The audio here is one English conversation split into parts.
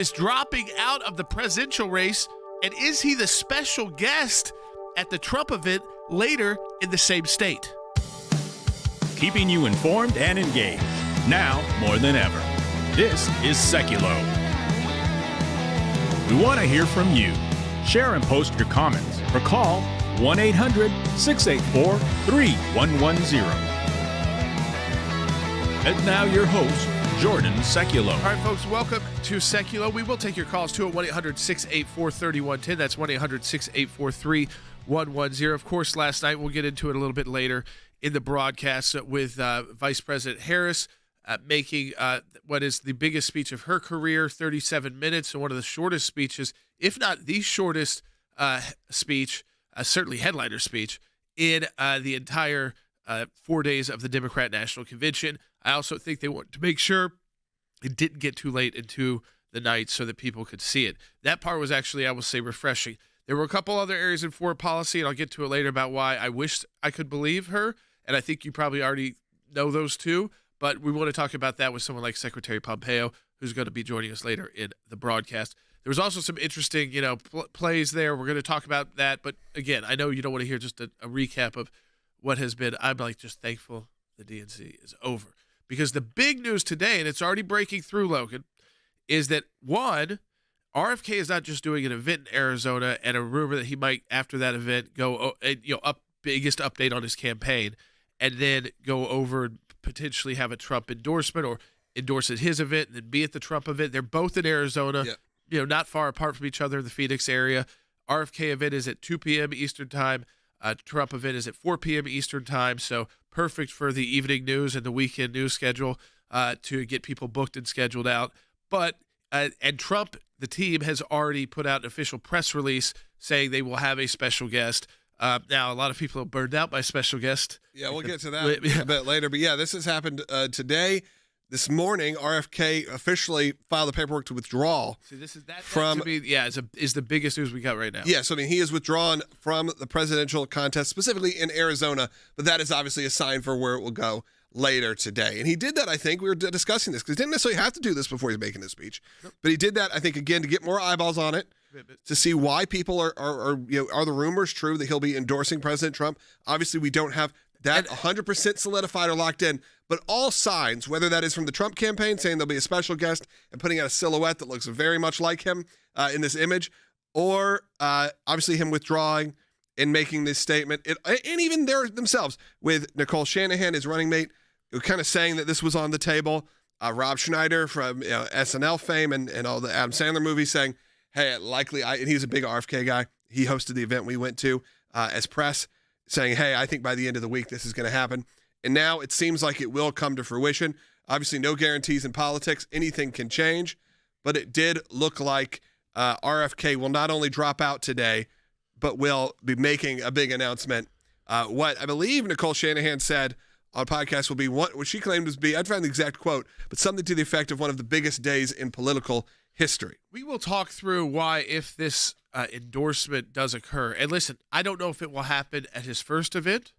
is dropping out of the presidential race, and is he the special guest at the Trump event later in the same state? Keeping you informed and engaged, now more than ever. This is Seculo. We want to hear from you. Share and post your comments or call 1-800-684-3110. And now your host, Jordan Seculo. All right, folks, welcome to Seculo. We will take your calls too at 1-800-684-3110. That's 1-800-684-3110. Of course, last night, we'll get into it a little bit later in the broadcast with Vice President Harris making what is the biggest speech of her career, 37 minutes, and one of the shortest speeches, if not the shortest speech, certainly headliner speech, in the entire 4 days of the Democrat National Convention. I also think they wanted to make sure it didn't get too late into the night so that people could see it. That part was actually, I will say, refreshing. There were a couple other areas in foreign policy, and I'll get to it later about why I wished I could believe her, and I think you probably already know those two, but we want to talk about that with someone like Secretary Pompeo, who's going to be joining us later in the broadcast. There was also some interesting, plays there. We're going to talk about that, but again, I know you don't want to hear just a recap of what has been. I'm just thankful the DNC is over. Because the big news today, and it's already breaking through, Logan, is that, one, RFK is not just doing an event in Arizona and a rumor that he might, after that event, go, biggest update on his campaign, and then go over and potentially have a Trump endorsement or endorse at his event and then be at the Trump event. They're both in Arizona, not far apart from each other in the Phoenix area. RFK event is at 2 p.m. Eastern time. Trump event is at 4 p.m. Eastern time, so perfect for the evening news and the weekend news schedule to get people booked and scheduled out. But and Trump, the team, has already put out an official press release saying they will have a special guest. Now, a lot of people are burned out by special guest. Yeah, we'll get to that a bit later. But yeah, this has happened today. This morning, RFK officially filed the paperwork to withdraw. See, this is that to me, is the biggest news we got right now. Yeah, so I mean, he is withdrawn from the presidential contest, specifically in Arizona, but that is obviously a sign for where it will go later today. And he did that, I think, we were discussing this, because he didn't necessarily have to do this before he's making his speech. Nope. But he did that, I think, again, to get more eyeballs on it, to see why people are the rumors true that he'll be endorsing President Trump. Obviously, we don't have that 100% solidified or locked in, but all signs, whether that is from the Trump campaign saying there'll be a special guest and putting out a silhouette that looks very much like him in this image, or obviously him withdrawing and making this statement, and even themselves with Nicole Shanahan, his running mate, who kind of saying that this was on the table. Rob Schneider from SNL fame and all the Adam Sandler movies saying, hey, and he's a big RFK guy. He hosted the event we went to as press, saying, hey, I think by the end of the week this is going to happen. And now it seems like it will come to fruition. Obviously, no guarantees in politics. Anything can change. But it did look like RFK will not only drop out today, but will be making a big announcement. What I believe Nicole Shanahan said on podcast will be what she claimed to be, I'd find the exact quote, but something to the effect of one of the biggest days in political history. We will talk through why, if this endorsement does occur, and listen, I don't know if it will happen at his first event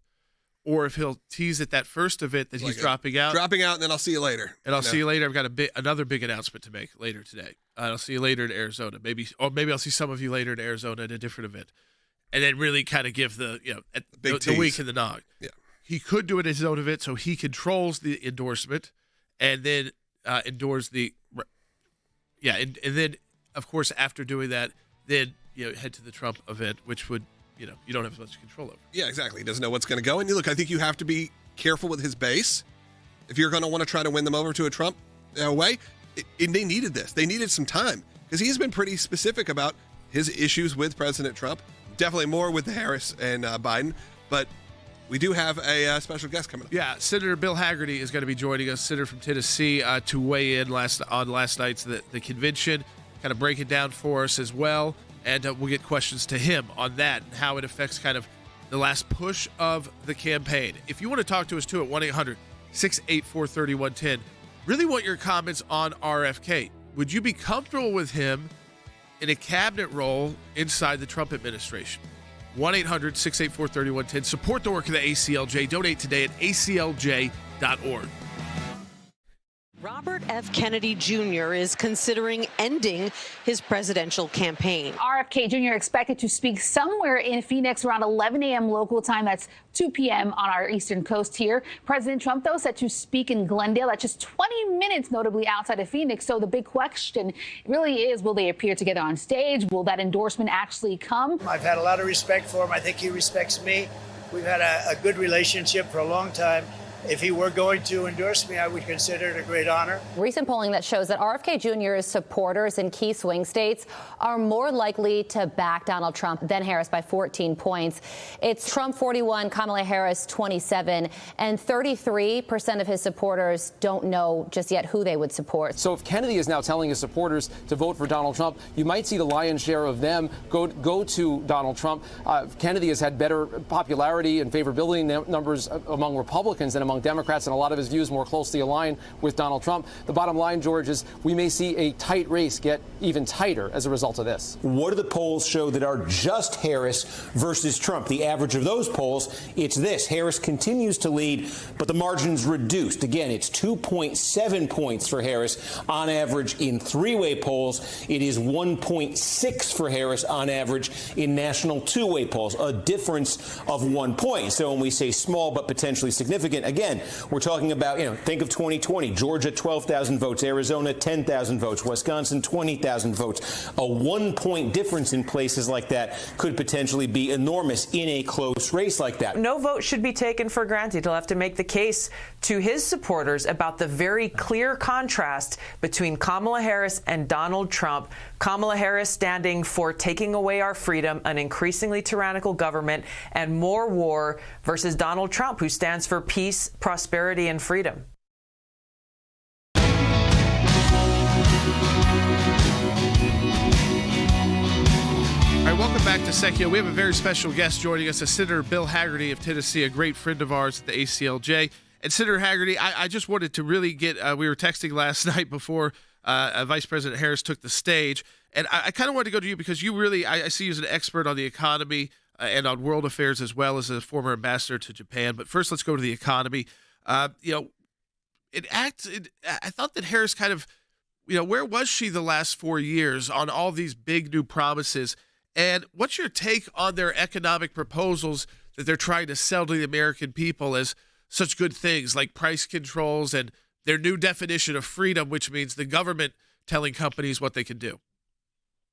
or if he'll tease at that first event that he's dropping out. Dropping out, and then I'll see you later. And I'll see you later. I've got another big announcement to make later today. I'll see you later in Arizona. Maybe I'll see some of you later in Arizona at a different event. And then really kind of give the week in the nog. Yeah. He could do it at his own event, so he controls the endorsement and then endorse the and then, of course, after doing that, then head to the Trump event, which would, you don't have as much control over. Yeah, exactly. He doesn't know what's going to go. And look, I think you have to be careful with his base if you're going to want to try to win them over to a Trump way. And they needed this. They needed some time because he's been pretty specific about his issues with President Trump. Definitely more with Harris and Biden, but we do have a special guest coming up. Yeah, Senator Bill Hagerty is going to be joining us, senator from Tennessee, to weigh in on last night's the convention, kind of break it down for us as well, and we'll get questions to him on that and how it affects kind of the last push of the campaign. If you want to talk to us, too, at 1-800-684-3110, really want your comments on RFK. Would you be comfortable with him in a cabinet role inside the Trump administration? 1-800-684-3110. Support the work of the ACLJ. Donate today at aclj.org. Robert F. Kennedy Jr. is considering ending his presidential campaign. RFK Jr. expected to speak somewhere in Phoenix around 11 a.m. local time. That's 2 p.m. on our eastern coast here. President Trump, though, set to speak in Glendale. That's just 20 minutes, notably outside of Phoenix. So the big question really is, will they appear together on stage? Will that endorsement actually come? I've had a lot of respect for him. I think he respects me. We've had a good relationship for a long time. If he were going to endorse me, I would consider it a great honor. Recent polling that shows that RFK Jr.'s supporters in key swing states are more likely to back Donald Trump than Harris by 14 points. It's Trump 41, Kamala Harris 27, and 33% of his supporters don't know just yet who they would support. So if Kennedy is now telling his supporters to vote for Donald Trump, you might see the lion's share of them go to Donald Trump. Kennedy has had better popularity and favorability numbers among Republicans than among Democrats, and a lot of his views more closely align with Donald Trump. The bottom line, George, is we may see a tight race get even tighter as a result of this. What do the polls show that are just Harris versus Trump? The average of those polls, it's this. Harris continues to lead, but the margin's reduced. Again, it's 2.7 points for Harris on average in three-way polls. It is 1.6 for Harris on average in national two-way polls, a difference of 1 point. So when we say small but potentially significant, again, we're talking about, think of 2020, Georgia 12,000 votes, Arizona 10,000 votes, Wisconsin 20,000 votes. A 1 point difference in places like that could potentially be enormous in a close race like that. No vote should be taken for granted. He'll have to make the case to his supporters about the very clear contrast between Kamala Harris and Donald Trump. Kamala Harris standing for taking away our freedom, an increasingly tyrannical government, and more war, versus Donald Trump, who stands for peace, prosperity, and freedom. All right, welcome back to Secchio. We have a very special guest joining us, Senator Bill Hagerty of Tennessee, a great friend of ours at the ACLJ. And Senator Hagerty, I just wanted to really get, we were texting last night before Vice President Harris took the stage, and I kind of wanted to go to you because you really, I see you as an expert on the economy and on world affairs as well as a former ambassador to Japan. But first, let's go to the economy. I thought that Harris kind of, where was she the last 4 years on all these big new promises? And what's your take on their economic proposals that they're trying to sell to the American people as such good things like price controls and their new definition of freedom, which means the government telling companies what they can do?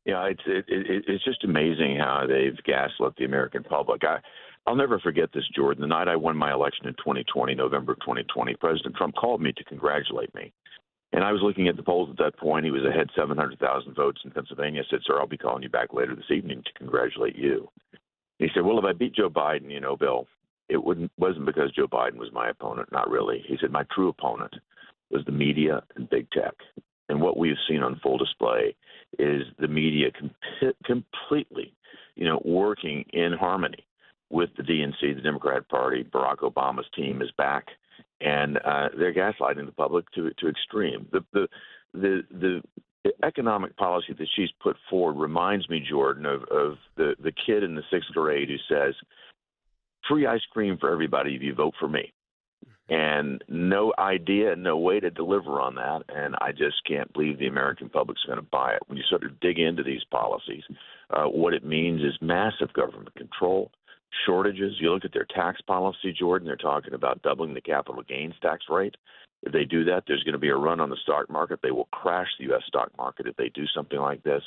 Yeah, it's just amazing how they've gaslit the American public. I'll never forget this, Jordan. The night I won my election in 2020, November 2020, President Trump called me to congratulate me. And I was looking at the polls at that point. He was ahead 700,000 votes in Pennsylvania. I said, sir, I'll be calling you back later this evening to congratulate you. And he said, well, if I beat Joe Biden, Bill, it wasn't because Joe Biden was my opponent. Not really. He said, my true opponent was the media and big tech. And what we've seen on full display is the media completely, working in harmony with the DNC, the Democrat Party. Barack Obama's team is back, and they're gaslighting the public to extreme. The economic policy that she's put forward reminds me, Jordan, of the kid in the sixth grade who says, free ice cream for everybody if you vote for me. And no idea, no way to deliver on that. And I just can't believe the American public's going to buy it. When you sort of dig into these policies, what it means is massive government control, shortages. You look at their tax policy, Jordan, they're talking about doubling the capital gains tax rate. If they do that, there's going to be a run on the stock market. They will crash the U.S. stock market if they do something like this.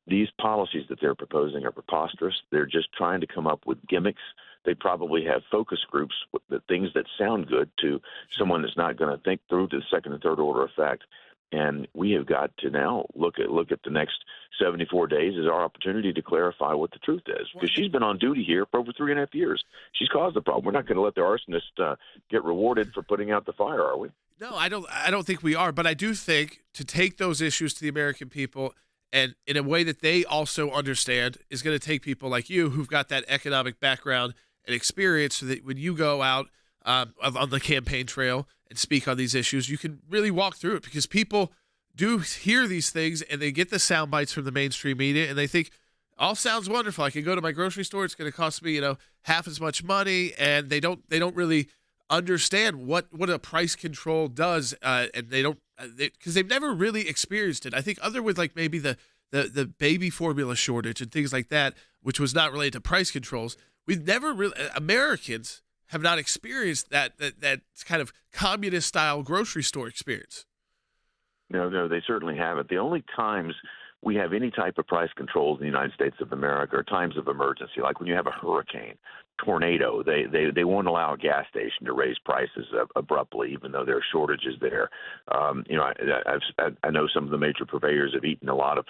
These policies that they're proposing are preposterous. They're just trying to come up with gimmicks. They probably have focus groups with the things that sound good to someone that's not going to think through to the second and third order effect. And we have got to now look at the next 74 days as our opportunity to clarify what the truth is. Because she's been on duty here for over 3.5 years. She's caused the problem. We're not going to let the arsonist get rewarded for putting out the fire, are we? No, I don't think we are. But I do think to take those issues to the American people and in a way that they also understand is going to take people like you who've got that economic background and experience so that when you go out on the campaign trail and speak on these issues, you can really walk through it because people do hear these things and they get the sound bites from the mainstream media and they think, all sounds wonderful. I can go to my grocery store. It's going to cost me, half as much money. And they don't really understand what a price control does. And they don't because they've never really experienced it. I think other with like maybe the baby formula shortage and things like that, which was not related to price controls, we've never really, Americans have not experienced that kind of communist style grocery store experience. No, they certainly haven't. The only times we have any type of price controls in the United States of America are times of emergency, like when you have a hurricane, tornado. They won't allow a gas station to raise prices abruptly, even though there are shortages there. I know some of the major purveyors have eaten a lot of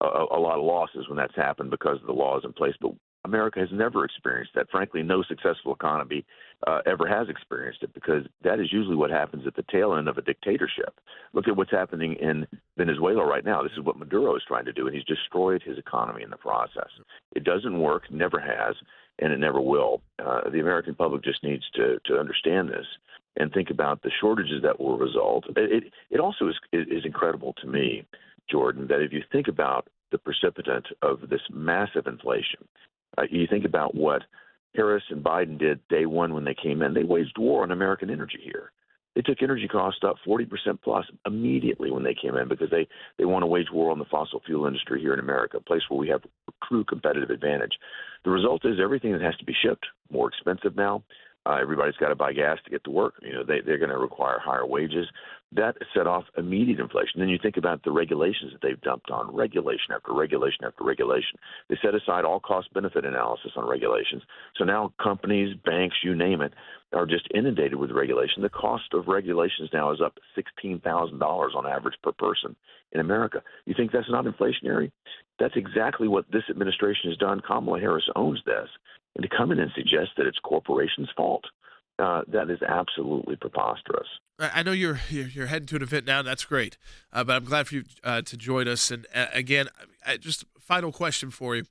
losses when that's happened because of the laws in place, but America has never experienced that. Frankly, no successful economy ever has experienced it, because that is usually what happens at the tail end of a dictatorship. Look at what's happening in Venezuela right now. This is what Maduro is trying to do, and he's destroyed his economy in the process. It doesn't work, never has, and it never will. The American public just needs to understand this and think about the shortages that will result. It also is incredible to me, Jordan, that if you think about the precipitant of this massive inflation, you think about what Harris and Biden did day one when they came in. They waged war on American energy here. They took energy costs up 40% plus immediately when they came in, because they want to wage war on the fossil fuel industry here in America, a place where we have true competitive advantage. The result is everything that has to be shipped more expensive now. Everybody's got to buy gas to get to work. They're going to require higher wages. That set off immediate inflation. Then you think about the regulations that they've dumped on, regulation after regulation after regulation. They set aside all cost-benefit analysis on regulations. So now companies, banks, you name it, are just inundated with regulation. The cost of regulations now is up $16,000 on average per person in America. You think that's not inflationary? That's exactly what this administration has done. Kamala Harris owns this. And to come in and suggest that it's corporations' fault, that is absolutely preposterous. I know you're heading to an event now, and that's great. But I'm glad for you to join us. And again, just a final question for you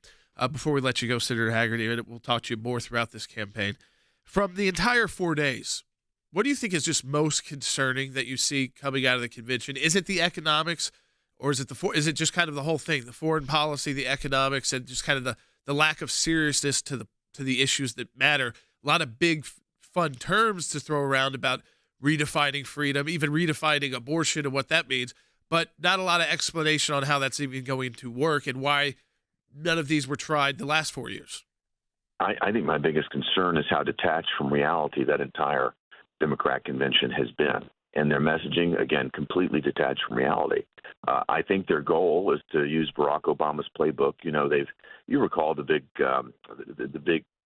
before we let you go, Senator Haggerty, and we'll talk to you more throughout this campaign. From the entire 4 days, what do you think is just most concerning that you see coming out of the convention? Is it the economics, or is it just kind of the whole thing, the foreign policy, the economics, and just kind of the lack of seriousness to the issues that matter? A lot of big, fun terms to throw around about redefining freedom, even redefining abortion and what that means, but not a lot of explanation on how that's even going to work and why none of these were tried the last 4 years. I think my biggest concern is how detached from reality that entire Democrat convention has been. And their messaging, again, completely detached from reality. I think their goal is to use Barack Obama's playbook. You recall the big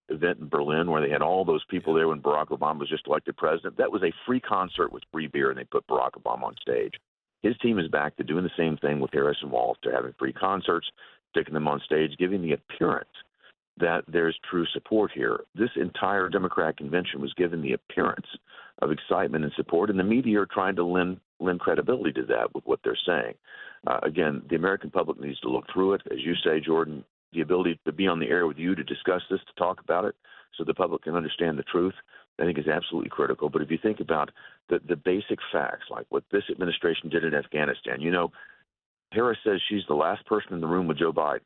event in Berlin where they had all those people there when Barack Obama was just elected president. That was a free concert with free beer, and they put Barack Obama on stage. His team is back to doing the same thing with Harris and Walz. They're having free concerts, sticking them on stage, giving the appearance that there's true support here. This entire Democrat convention was given the appearance of excitement and support, and the media are trying to lend credibility to that with what they're saying. Again, the American public needs to look through it. As you say, Jordan, the ability to be on the air with you to discuss this, to talk about it, so the public can understand the truth, I think is absolutely critical. But if you think about the basic facts, like what this administration did in Afghanistan, Harris says she's the last person in the room with Joe Biden.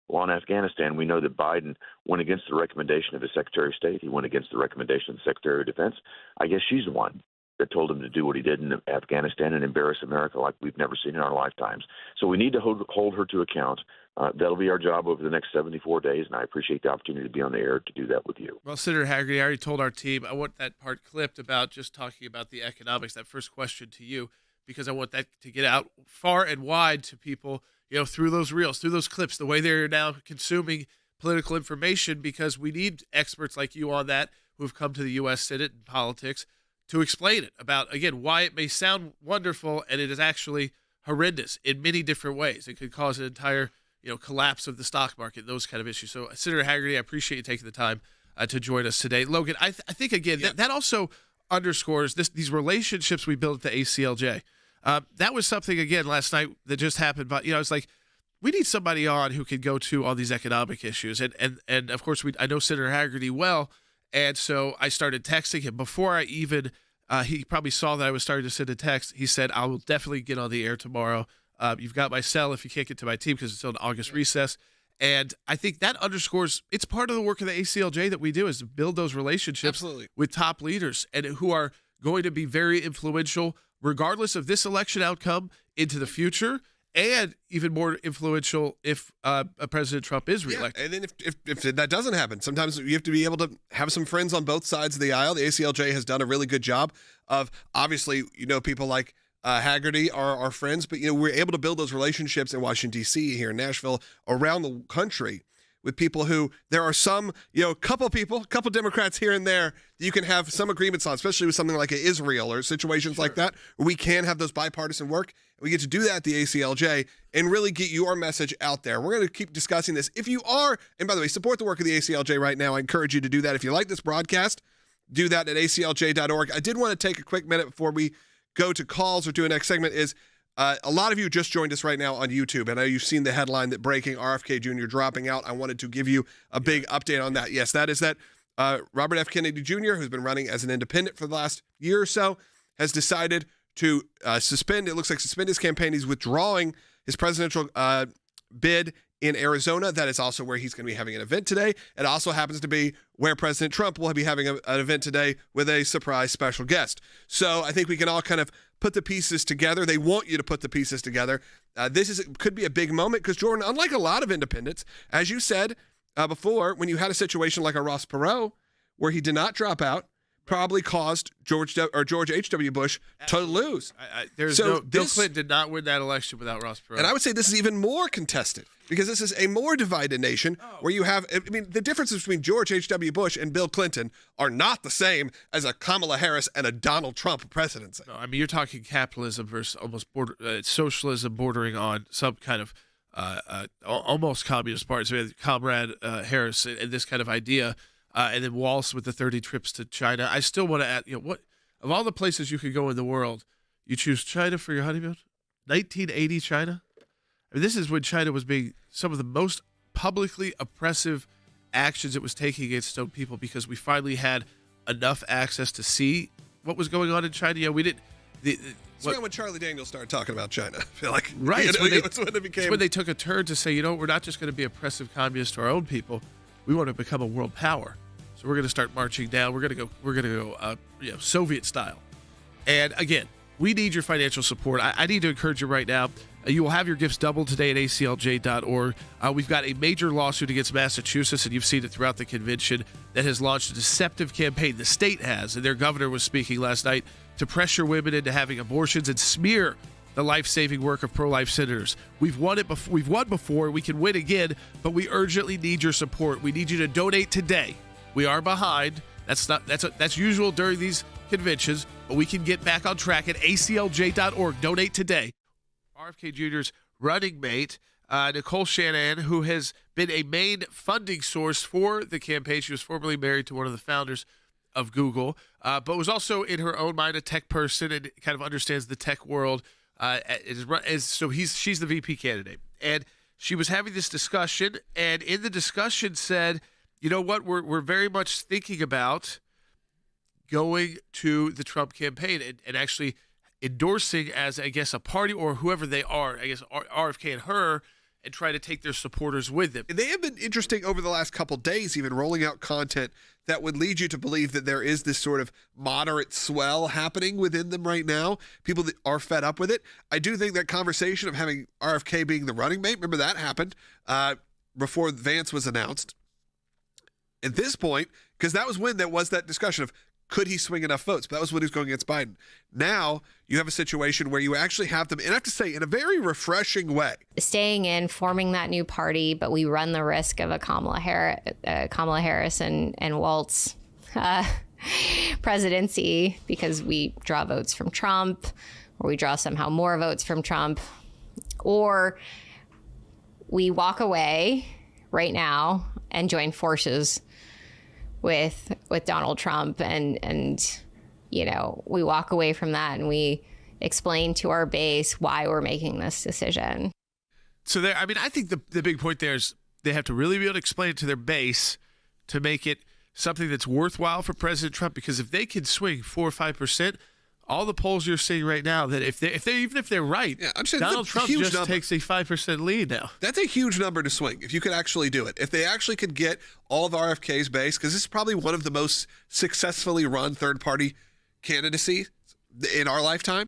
Well, in Afghanistan, we know that Biden went against the recommendation of his Secretary of State. He went against the recommendation of the Secretary of Defense. I guess she's the one that told him to do what he did in Afghanistan and embarrass America like we've never seen in our lifetimes. So we need to hold her to account. That'll be our job over the next 74 days, and I appreciate the opportunity to be on the air to do that with you. Well, Senator Haggerty, I already told our team I want that part clipped about just talking about the economics, that first question to you, because I want that to get out far and wide to people, through those reels, through those clips, the way they're now consuming political information, because we need experts like you on that who have come to the U.S. Senate and politics to explain it about, again, why it may sound wonderful and it is actually horrendous in many different ways. It could cause an entire, collapse of the stock market, those kind of issues. So, Senator Haggerty, I appreciate you taking the time to join us today. Logan, I think, again, that also underscores these relationships we built at the ACLJ. That was something, again, last night that just happened. But, it's like we need somebody on who can go to all these economic issues. And of course, I know Senator Haggerty well. And so I started texting him before I even he probably saw that I was starting to send a text. He said, I will definitely get on the air tomorrow. You've got my cell if you can't get to my team because it's on August recess. And I think that underscores it's part of the work of the ACLJ that we do is to build those relationships with top leaders and who are going to be very influential regardless of this election outcome, into the future, and even more influential if President Trump is reelected. Yeah, and then if that doesn't happen, sometimes you have to be able to have some friends on both sides of the aisle. The ACLJ has done a really good job of, obviously, people like Haggerty are our friends, but we're able to build those relationships in Washington, D.C., here in Nashville, around the country, with people who there are some, couple Democrats here and there that you can have some agreements on, especially with something like Israel or situations like that, where we can have those bipartisan work. We get to do that at the ACLJ and really get your message out there. We're going to keep discussing this. If you are, and by the way, support the work of the ACLJ right now. I encourage you to do that. If you like this broadcast, do that at aclj.org. I did want to take a quick minute before we go to calls or do a next segment. A lot of you just joined us right now on YouTube. I know you've seen the headline that breaking RFK Jr. dropping out. I wanted to give you a big update on that. Yes, that is that Robert F. Kennedy Jr., who's been running as an independent for the last year or so, has decided to suspend his campaign. He's withdrawing his presidential bid in Arizona. That is also where he's going to be having an event today. It also happens to be where President Trump will be having an event today with a surprise special guest. So I think we can all kind of put the pieces together. They want you to put the pieces together. This could be a big moment because, Jordan, unlike a lot of independents, as you said before, when you had a situation like a Ross Perot where he did not drop out, probably caused George H.W. Bush to lose. Bill Clinton did not win that election without Ross Perot. And I would say this is even more contested because this is a more divided nation where you have, the differences between George H.W. Bush and Bill Clinton are not the same as a Kamala Harris and a Donald Trump presidency. No, you're talking capitalism versus almost socialism bordering on some kind of almost communist party. So we had Comrade Harris and this kind of idea. And then Walsh with the 30 trips to China. I still want to add, what of all the places you could go in the world, you choose China for your honeymoon? 1980 China? This is when China was being some of the most publicly oppressive actions it was taking against its own people because we finally had enough access to see what was going on in China. We didn't. It's when Charlie Daniels started talking about China. I feel like right. It's when they took a turn to say, we're not just going to be oppressive communists to our own people. We want to become a world power. So we're going to start marching down. We're going to go Soviet style. And again, we need your financial support. I need to encourage you right now. You will have your gifts doubled today at aclj.org. We've got a major lawsuit against Massachusetts, and you've seen it throughout the convention, that has launched a deceptive campaign. The state has, and their governor was speaking last night, to pressure women into having abortions and smear the life-saving work of pro-life senators. We've won it before. We've won before. We can win again, but we urgently need your support. We need you to donate today. We are behind. That's usual during these conventions, but we can get back on track at aclj.org. Donate today. RFK Jr.'s running mate, Nicole Shanahan, who has been a main funding source for the campaign. She was formerly married to one of the founders of Google, but was also in her own mind a tech person and kind of understands the tech world. So she's the VP candidate, and she was having this discussion, and in the discussion said, you know what, we're very much thinking about going to the Trump campaign and actually endorsing as, I guess, a party or whoever they are, I guess RFK and her, and try to take their supporters with them. They have been interesting over the last couple days, even rolling out content that would lead you to believe that there is this sort of moderate swell happening within them right now. People that are fed up with it. I do think that conversation of having RFK being the running mate, remember that happened before Vance was announced. At this point, because that was when there was that discussion of could he swing enough votes? But that was when he was going against Biden. Now you have a situation where you actually have them, and I have to say, in a very refreshing way. Staying in, forming that new party, but we run the risk of a Kamala Harris and Waltz presidency because we draw votes from Trump, or we draw somehow more votes from Trump, or we walk away right now and join forces with Donald Trump and we walk away from that and we explain to our base why we're making this decision. So I think the big point there is they have to really be able to explain it to their base to make it something that's worthwhile for President Trump, because if they can swing 4 or 5%, all the polls you're seeing right now that if they're right, Donald Trump just takes a 5% lead now. That's a huge number to swing if you could actually do it. If they actually could get all of RFK's base, because this is probably one of the most successfully run third-party candidacy in our lifetime.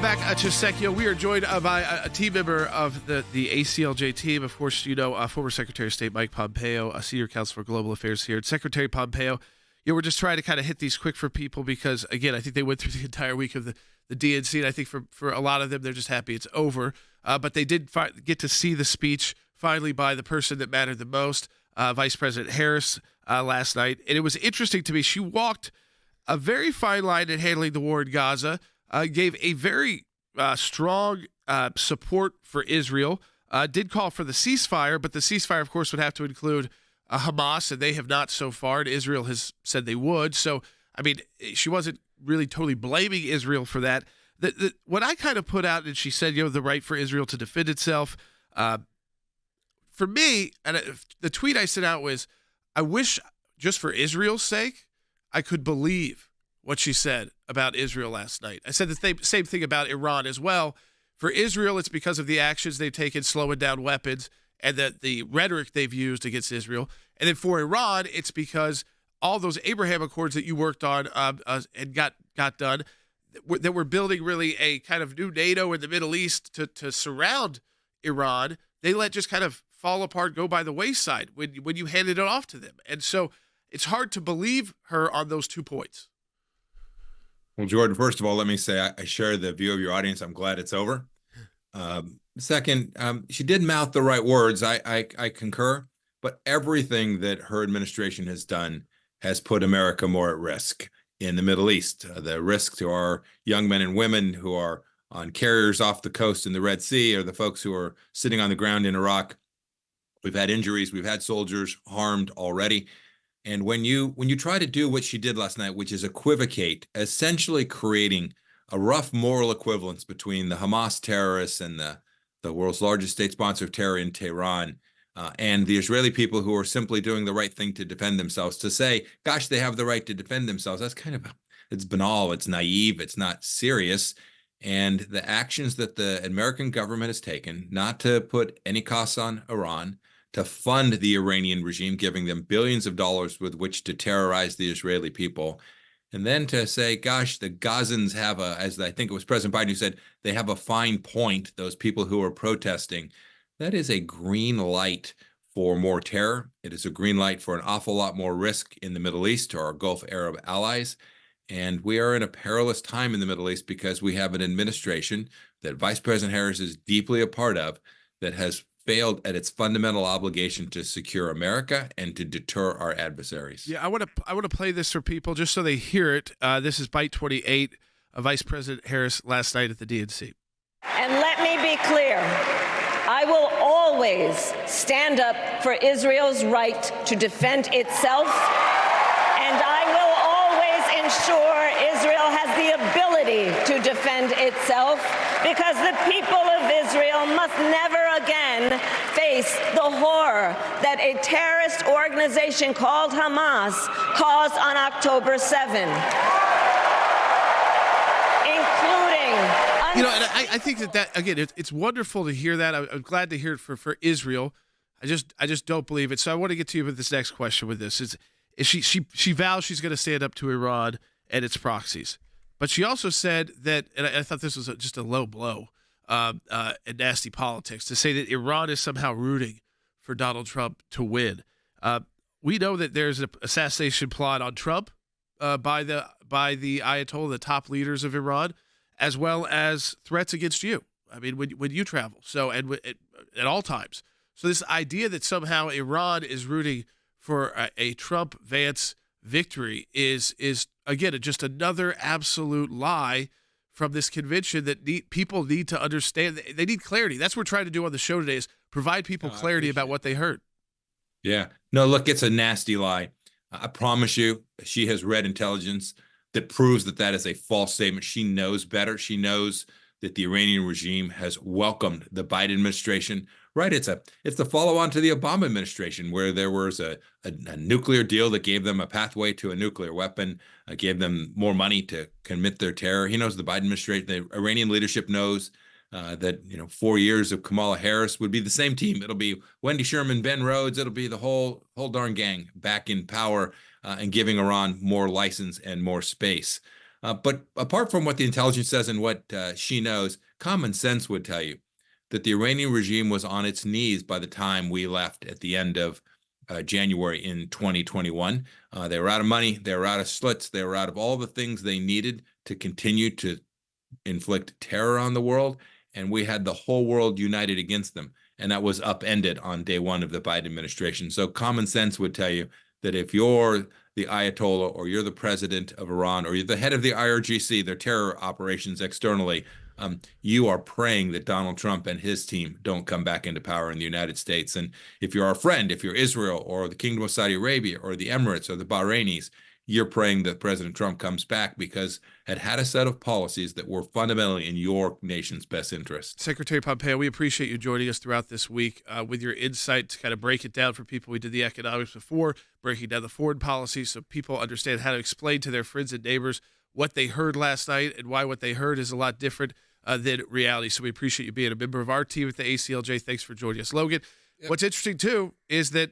Welcome back to Secchio. We are joined by a team member of the ACLJ team. Of course, you know, former Secretary of State Mike Pompeo, a senior counsel for global affairs here. And Secretary Pompeo, you know, we're just trying to kind of hit these quick for people because, again, I think they went through the entire week of the DNC, and I think for a lot of them, they're just happy it's over. But they did get to see the speech finally by the person that mattered the most, Vice President Harris, last night. And it was interesting to me. She walked a very fine line in handling the war in Gaza, gave a very strong support for Israel, did call for the ceasefire, but the ceasefire, of course, would have to include Hamas, and they have not so far, and Israel has said they would. So, I mean, she wasn't really totally blaming Israel for that. What I kind of put out, and she said, you know, the right for Israel to defend itself. For me, and the tweet I sent out was, I wish, just for Israel's sake, I could believe what she said about Israel last night. I said the same thing about Iran as well. For Israel, it's because of the actions they've taken slowing down weapons and the rhetoric they've used against Israel. And then for Iran, it's because all those Abraham Accords that you worked on and got done, that we're building really a kind of new NATO in the Middle East to surround Iran, they let just kind of fall apart, go by the wayside when you handed it off to them. And so it's hard to believe her on those 2 points. Well, Jordan, first of all, let me say I share the view of your audience. I'm glad it's over. Second, she did mouth the right words. I concur, but everything that her administration has done has put America more at risk in the Middle East. The risk to our young men and women who are on carriers off the coast in the Red Sea, or the folks who are sitting on the ground in Iraq. We've had injuries. We've had soldiers harmed already. And when you try to do what she did last night, which is equivocate, essentially creating a rough moral equivalence between the Hamas terrorists and the world's largest state sponsor of terror in Tehran, and the Israeli people who are simply doing the right thing to defend themselves, to say, gosh, they have the right to defend themselves, that's it's banal, it's naive, it's not serious. And the actions that the American government has taken, not to put any costs on Iran, to fund the Iranian regime, giving them billions of dollars with which to terrorize the Israeli people. And then to say, gosh, the Gazans have as I think it was President Biden who said, they have a fine point, those people who are protesting. That is a green light for more terror. It is a green light for an awful lot more risk in the Middle East to our Gulf Arab allies. And we are in a perilous time in the Middle East because we have an administration that Vice President Harris is deeply a part of that has failed at its fundamental obligation to secure America and to deter our adversaries. Yeah, I want to play this for people just so they hear it. This is Bite 28 of Vice President Harris last night at the DNC. And let me be clear, I will always stand up for Israel's right to defend itself, and I will always ensure Israel has the ability to defend itself, because the people of Israel must never again face the horror that a terrorist organization called Hamas caused on October 7, including... You know, and I think that again, it's wonderful to hear that. I'm glad to hear it for Israel. I just don't believe it. So I want to get to you with this next question. With this is she vows she's going to stand up to Iran and its proxies, but she also said that, and I thought this was just a low blow and nasty politics to say that Iran is somehow rooting for Donald Trump to win. We know that there's an assassination plot on Trump by the Ayatollah, the top leaders of Iran, as well as threats against you. I mean, when you travel, so and at all times. So this idea that somehow Iran is rooting for a Trump-Vance victory is again just another absolute lie from this convention that people need to understand. They need clarity. That's what we're trying to do on the show today, is provide people clarity about what they heard. Yeah. No, look, it's a nasty lie. I promise you, she has read intelligence that proves that is a false statement. She knows better. She knows that the Iranian regime has welcomed the Biden administration. Right. It's the follow-on to the Obama administration, where there was a nuclear deal that gave them a pathway to a nuclear weapon, gave them more money to commit their terror. He knows the Biden administration, the Iranian leadership knows that 4 years of Kamala Harris would be the same team. It'll be Wendy Sherman, Ben Rhodes. It'll be the whole darn gang back in power and giving Iran more license and more space. But apart from what the intelligence says and what she knows, common sense would tell you that the Iranian regime was on its knees by the time we left at the end of January in 2021. They were out of money. They were out of slits. They were out of all the things they needed to continue to inflict terror on the world. And we had the whole world united against them. And that was upended on day one of the Biden administration. So common sense would tell you that if you're the Ayatollah or you're the president of Iran or you're the head of the IRGC, their terror operations externally, you are praying that Donald Trump and his team don't come back into power in the United States. And if you're our friend, if you're Israel or the Kingdom of Saudi Arabia or the Emirates or the Bahrainis, you're praying that President Trump comes back because it had a set of policies that were fundamentally in your nation's best interest. Secretary Pompeo, we appreciate you joining us throughout this week with your insight to kind of break it down for people. We did the economics before, breaking down the foreign policy so people understand how to explain to their friends and neighbors what they heard last night and why what they heard is a lot different than reality. So we appreciate you being a member of our team at the ACLJ. Thanks for joining us, Logan. Yep. What's interesting, too, is that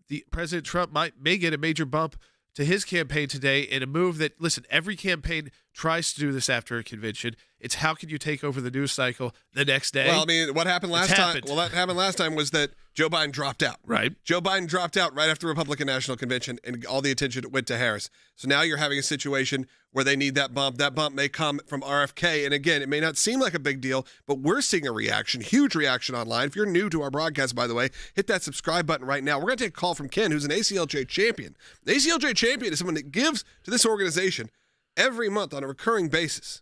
the President Trump may get a major bump to his campaign today in a move that, listen, every campaign tries to do this after a convention. It's how can you take over the news cycle the next day? Well, I mean, what happened last time? Well, what happened last time was that Joe Biden dropped out. Right. Joe Biden dropped out right after the Republican National Convention, and all the attention went to Harris. So now you're having a situation where they need that bump. That bump may come from RFK. And again, it may not seem like a big deal, but we're seeing a reaction, huge reaction online. If you're new to our broadcast, by the way, hit that subscribe button right now. We're going to take a call from Ken, who's an ACLJ champion. The ACLJ champion is someone that gives to this organization every month on a recurring basis.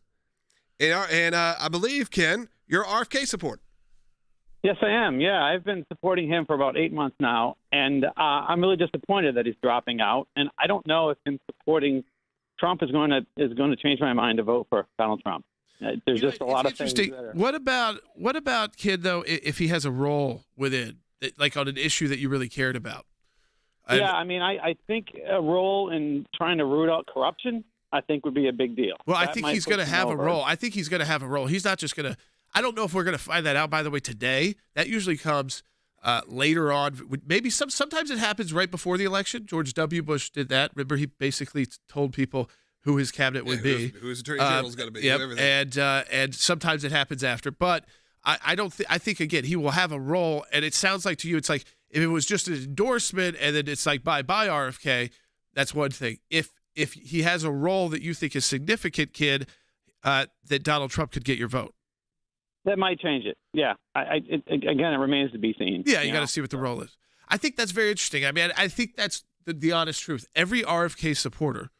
And I believe, Ken, you're an RFK supporter. Yes, I am. Yeah, I've been supporting him for about 8 months now, and I'm really disappointed that he's dropping out. And I don't know if him supporting Trump is going to change my mind to vote for Donald Trump. There's just a lot of things. What about Ken, though, if he has a role within, like on an issue that you really cared about? Yeah, I mean, I think a role in trying to root out corruption, I think would be a big deal. Well, I think he's going to have a role. I think he's going to have a role. He's not just going to – I don't know if we're going to find that out, by the way, today. That usually comes later on. Maybe sometimes it happens right before the election. George W. Bush did that. Remember, he basically told people who his cabinet would be. Who his attorney general is going to be. Yep, and sometimes it happens after. But I don't – I think, again, he will have a role. And it sounds like to you it's like if it was just an endorsement and then it's like bye-bye RFK, that's one thing. If he has a role that you think is significant, kid, that Donald Trump could get your vote. That might change it. Yeah. Again, it remains to be seen. Yeah, you got to see what the role is. I think that's very interesting. I mean, I think that's the honest truth. Every RFK supporter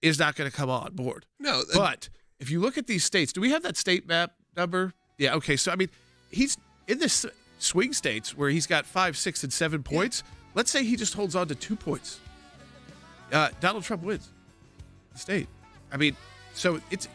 is not going to come on board. No. But if you look at these states, do we have that state map number? Yeah, okay. So, I mean, he's in this swing states where he's got 5, 6, and 7 points. Let's say he just holds on to 2 points. Donald Trump wins the state. I mean, so it's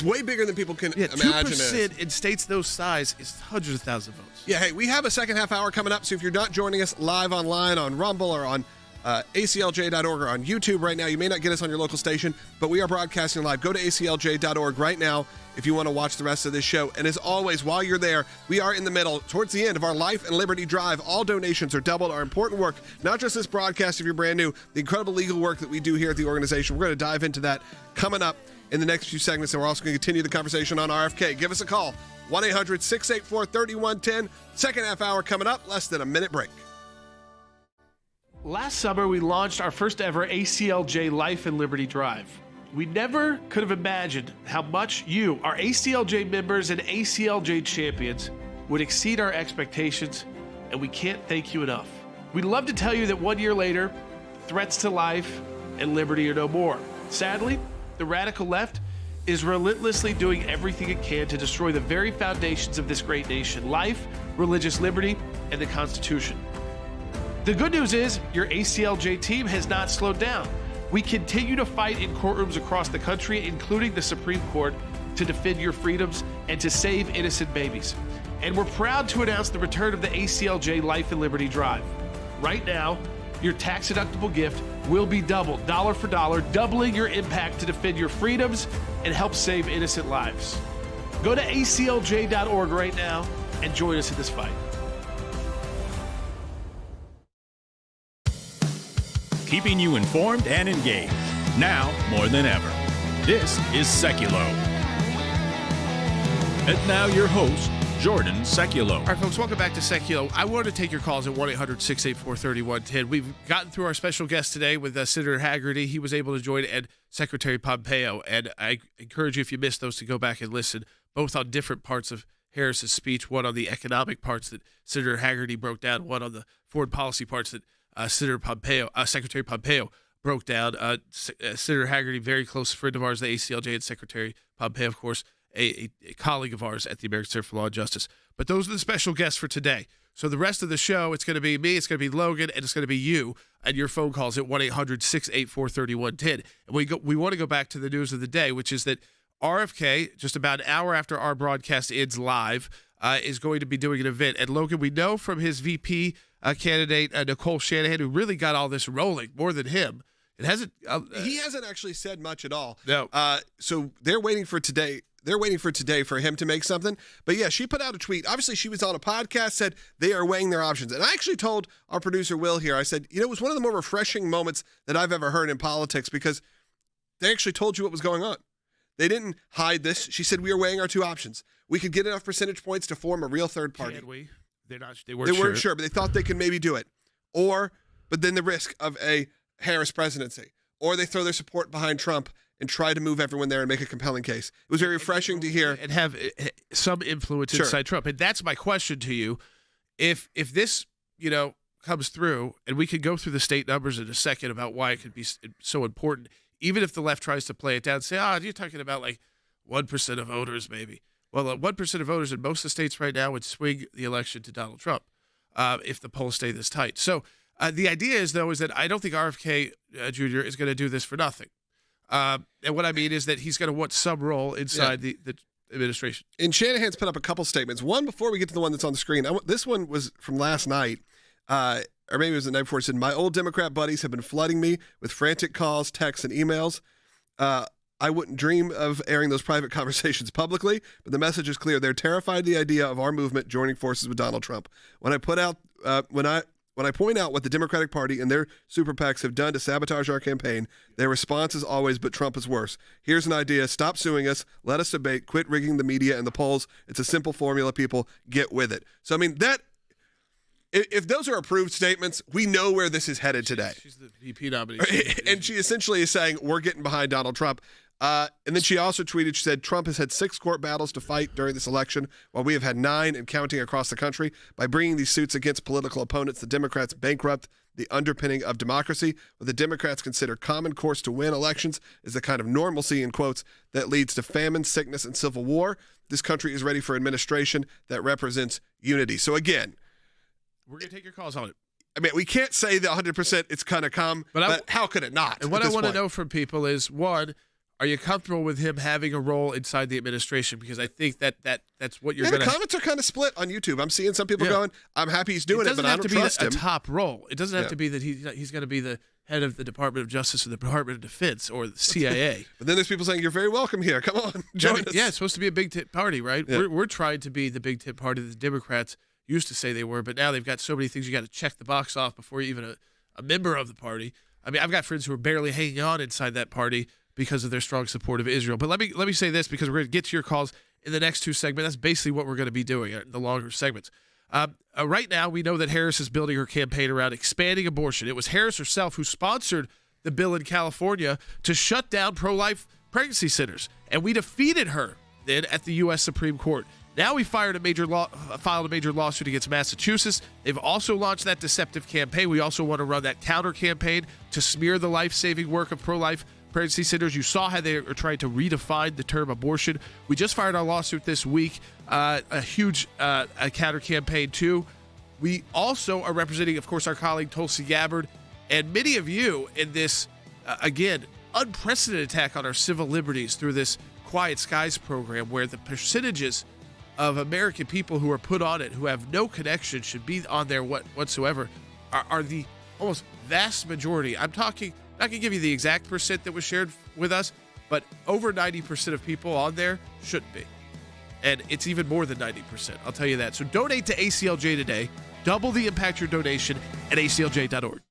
way bigger than people can imagine. 2% in states those size is hundreds of thousands of votes. Yeah, hey, we have a second half hour coming up. So if you're not joining us live online on Rumble or on ACLJ.org or on YouTube right now, you may not get us on your local station, but we are broadcasting live. Go to ACLJ.org right now if you want to watch the rest of this show. And as always, while you're there, we are in the middle, towards the end of our Life and Liberty Drive. All donations are doubled. Our important work, not just this broadcast if you're brand new, the incredible legal work that we do here at the organization. We're going to dive into that coming up in the next few segments, and we're also going to continue the conversation on RFK. Give us a call, 1-800-684-3110. Second half hour coming up, less than a minute break. Last summer, we launched our first ever ACLJ Life and Liberty Drive. We never could have imagined how much you, our ACLJ members and ACLJ champions, would exceed our expectations, and we can't thank you enough. We'd love to tell you that 1 year later, threats to life and liberty are no more. Sadly, the radical left is relentlessly doing everything it can to destroy the very foundations of this great nation: life, religious liberty, and the Constitution. The good news is your ACLJ team has not slowed down. We continue to fight in courtrooms across the country, including the Supreme Court, to defend your freedoms and to save innocent babies. And we're proud to announce the return of the ACLJ Life and Liberty Drive. Right now, your tax-deductible gift will be doubled, dollar for dollar, doubling your impact to defend your freedoms and help save innocent lives. Go to ACLJ.org right now and join us in this fight. Keeping you informed and engaged, now more than ever. This is Seculo. And now your host, Jordan Seculo. All right, folks, welcome back to Seculo. I want to take your calls at 1-800-684-3110. We've gotten through our special guest today with Senator Hagerty. He was able to join, and Secretary Pompeo. And I encourage you, if you missed those, to go back and listen, both on different parts of Harris's speech, one on the economic parts that Senator Hagerty broke down, one on the foreign policy parts that Secretary Pompeo broke down. Senator Hagerty, very close friend of ours, the ACLJ, and Secretary Pompeo, of course, a colleague of ours at the American Center for Law and Justice. But those are the special guests for today. So the rest of the show, it's going to be me, it's going to be Logan, and it's going to be you and your phone calls at 1-800-684-3110. And we want to go back to the news of the day, which is that RFK, just about an hour after our broadcast ends live, is going to be doing an event. And Logan, we know from his VP candidate, Nicole Shanahan, who really got all this rolling more than him. It hasn't. He hasn't actually said much at all. No. So they're waiting for today. They're waiting for today for him to make something. But yeah, she put out a tweet. Obviously, she was on a podcast, said they are weighing their options. And I actually told our producer, Will, here, I said, it was one of the more refreshing moments that I've ever heard in politics because they actually told you what was going on. They didn't hide this. She said, we are weighing our two options. We could get enough percentage points to form a real third party. Can we? They weren't sure, but they thought they could maybe do it. But then the risk of a Harris presidency. Or they throw their support behind Trump and try to move everyone there and make a compelling case. It was very refreshing to hear. And have some influence inside Trump. And that's my question to you. If this, comes through, and we could go through the state numbers in a second about why it could be so important, even if the left tries to play it down, say, you're talking about like 1% of voters maybe. Well, 1% of voters in most of the states right now would swing the election to Donald Trump if the polls stay this tight. So the idea is that I don't think RFK Jr. is going to do this for nothing. And what I mean is that he's going to want some role inside the administration. And Shanahan's put up a couple statements. One, before we get to the one that's on the screen, this one was from last night, or maybe it was the night before. It said, my old Democrat buddies have been flooding me with frantic calls, texts, and emails. I wouldn't dream of airing those private conversations publicly, but the message is clear. They're terrified of the idea of our movement joining forces with Donald Trump. When I point out what the Democratic Party and their super PACs have done to sabotage our campaign, their response is always, but Trump is worse. Here's an idea. Stop suing us. Let us debate. Quit rigging the media and the polls. It's a simple formula, people. Get with it. So, I mean, if those are approved statements, we know where this is headed today. She's the VP nominee. And she essentially is saying, we're getting behind Donald Trump. And then she also tweeted, she said, Trump has had 6 court battles to fight during this election, while we have had 9 and counting across the country. By bringing these suits against political opponents, the Democrats bankrupt the underpinning of democracy. What the Democrats consider common course to win elections is the kind of normalcy, in quotes, that leads to famine, sickness, and civil war. This country is ready for administration that represents unity. So again, we're going to take your calls on it. I mean, we can't say that 100% it's kind of come, but how could it not? And what I want to know from people is, one, are you comfortable with him having a role inside the administration? Because I think that's what you're going to. The comments are kind of split on YouTube. I'm seeing some people going, "I'm happy he's doing it, but I don't trust him." It doesn't have to be a top role. It doesn't have to be that he's going to be the head of the Department of Justice or the Department of Defense or the CIA. But then there's people saying, "You're very welcome here. Come on, join us." Yeah, it's supposed to be a big tent party, right? Yeah. We're trying to be the big tent party that the Democrats used to say they were, but now they've got so many things you got to check the box off before you're even a member of the party. I mean, I've got friends who are barely hanging on inside that party because of their strong support of Israel. But let me say this, because we're going to get to your calls in the next 2 segments. That's basically what we're going to be doing in the longer segments. Right now, we know that Harris is building her campaign around expanding abortion. It was Harris herself who sponsored the bill in California to shut down pro-life pregnancy centers. And we defeated her then at the U.S. Supreme Court. Now we filed a major lawsuit against Massachusetts. They've also launched that deceptive campaign. We also want to run that counter campaign to smear the life-saving work of pro-life pregnancy centers. You saw how they are trying to redefine the term abortion. We just fired our lawsuit this week, a huge counter campaign too. We also are representing, of course, our colleague Tulsi Gabbard, and many of you in this, again, unprecedented attack on our civil liberties through this Quiet Skies program, where the percentages of American people who are put on it, who have no connection, should be on there whatsoever, are the almost vast majority. I'm talking, not going to give you the exact percent that was shared with us, but over 90% of people on there shouldn't be. And it's even more than 90%, I'll tell you that. So donate to ACLJ today. Double the impact your donation at aclj.org.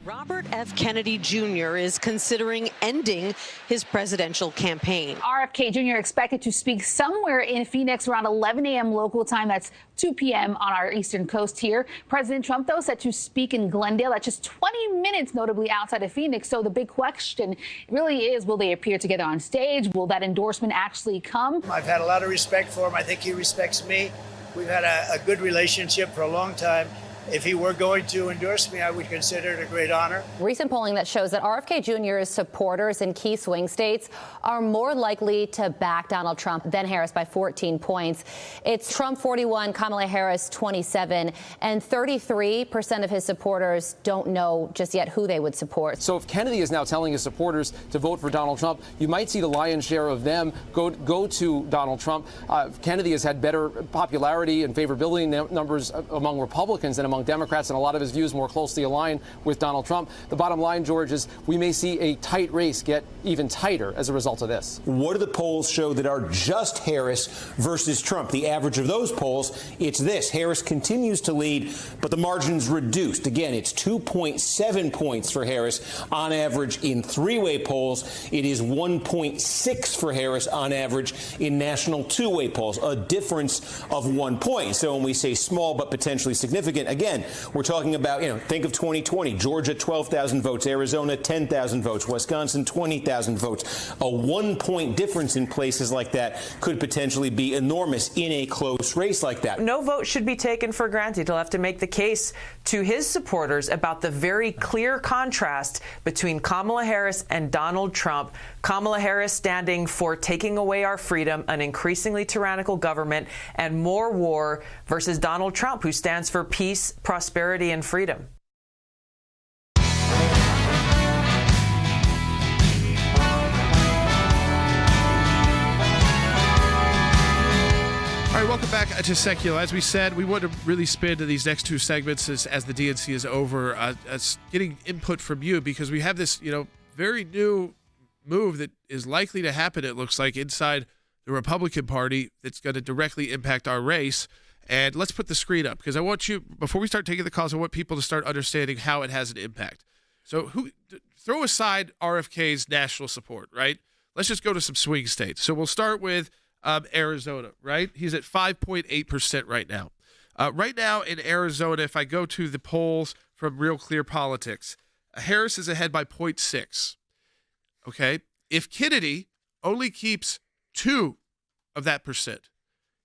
Robert F. Kennedy Jr. is considering ending his presidential campaign. RFK Jr. expected to speak somewhere in Phoenix around 11 a.m. local time. That's 2 p.m. on our eastern coast here. President Trump, though, set to speak in Glendale. That's just 20 minutes, notably outside of Phoenix. So the big question really is, will they appear together on stage? Will that endorsement actually come? I've had a lot of respect for him. I think he respects me. We've had a good relationship for a long time. If he were going to endorse me, I would consider it a great honor. Recent polling that shows that RFK Jr.'s supporters in key swing states are more likely to back Donald Trump than Harris by 14 points. It's Trump 41, Kamala Harris 27, and 33% of his supporters don't know just yet who they would support. So if Kennedy is now telling his supporters to vote for Donald Trump, you might see the lion's share of them go to Donald Trump. Kennedy has had better popularity and favorability numbers among Republicans than among Democrats, and a lot of his views more closely align with Donald Trump. The bottom line, George, is we may see a tight race get even tighter as a result of this. What do the polls show that are just Harris versus Trump? The average of those polls, it's this. Harris continues to lead, but the margin's reduced. Again, it's 2.7 points for Harris on average in three-way polls. It is 1.6 for Harris on average in national two-way polls, a difference of 1 point. So when we say small but potentially significant, again, we're talking about, think of 2020, Georgia 12,000 votes, Arizona 10,000 votes, Wisconsin 20,000 votes. A 1 point difference in places like that could potentially be enormous in a close race like that. No vote should be taken for granted. He'll have to make the case to his supporters about the very clear contrast between Kamala Harris and Donald Trump. Kamala Harris standing for taking away our freedom, an increasingly tyrannical government, and more war, versus Donald Trump, who stands for peace, prosperity, and freedom. All right, welcome back to Secular. As we said, we want to really spin to these next two segments as the DNC is over, as getting input from you, because we have this, very new move that is likely to happen, it looks like, inside the Republican Party that's going to directly impact our race. And let's put the screen up, because I want you, before we start taking the calls, I want people to start understanding how it has an impact. So throw aside RFK's national support, right? Let's just go to some swing states. So we'll start with Arizona, right? He's at 5.8% right now. Right now in Arizona, if I go to the polls from Real Clear Politics, Harris is ahead by 0.6. Okay? If Kennedy only keeps 2 of that percent,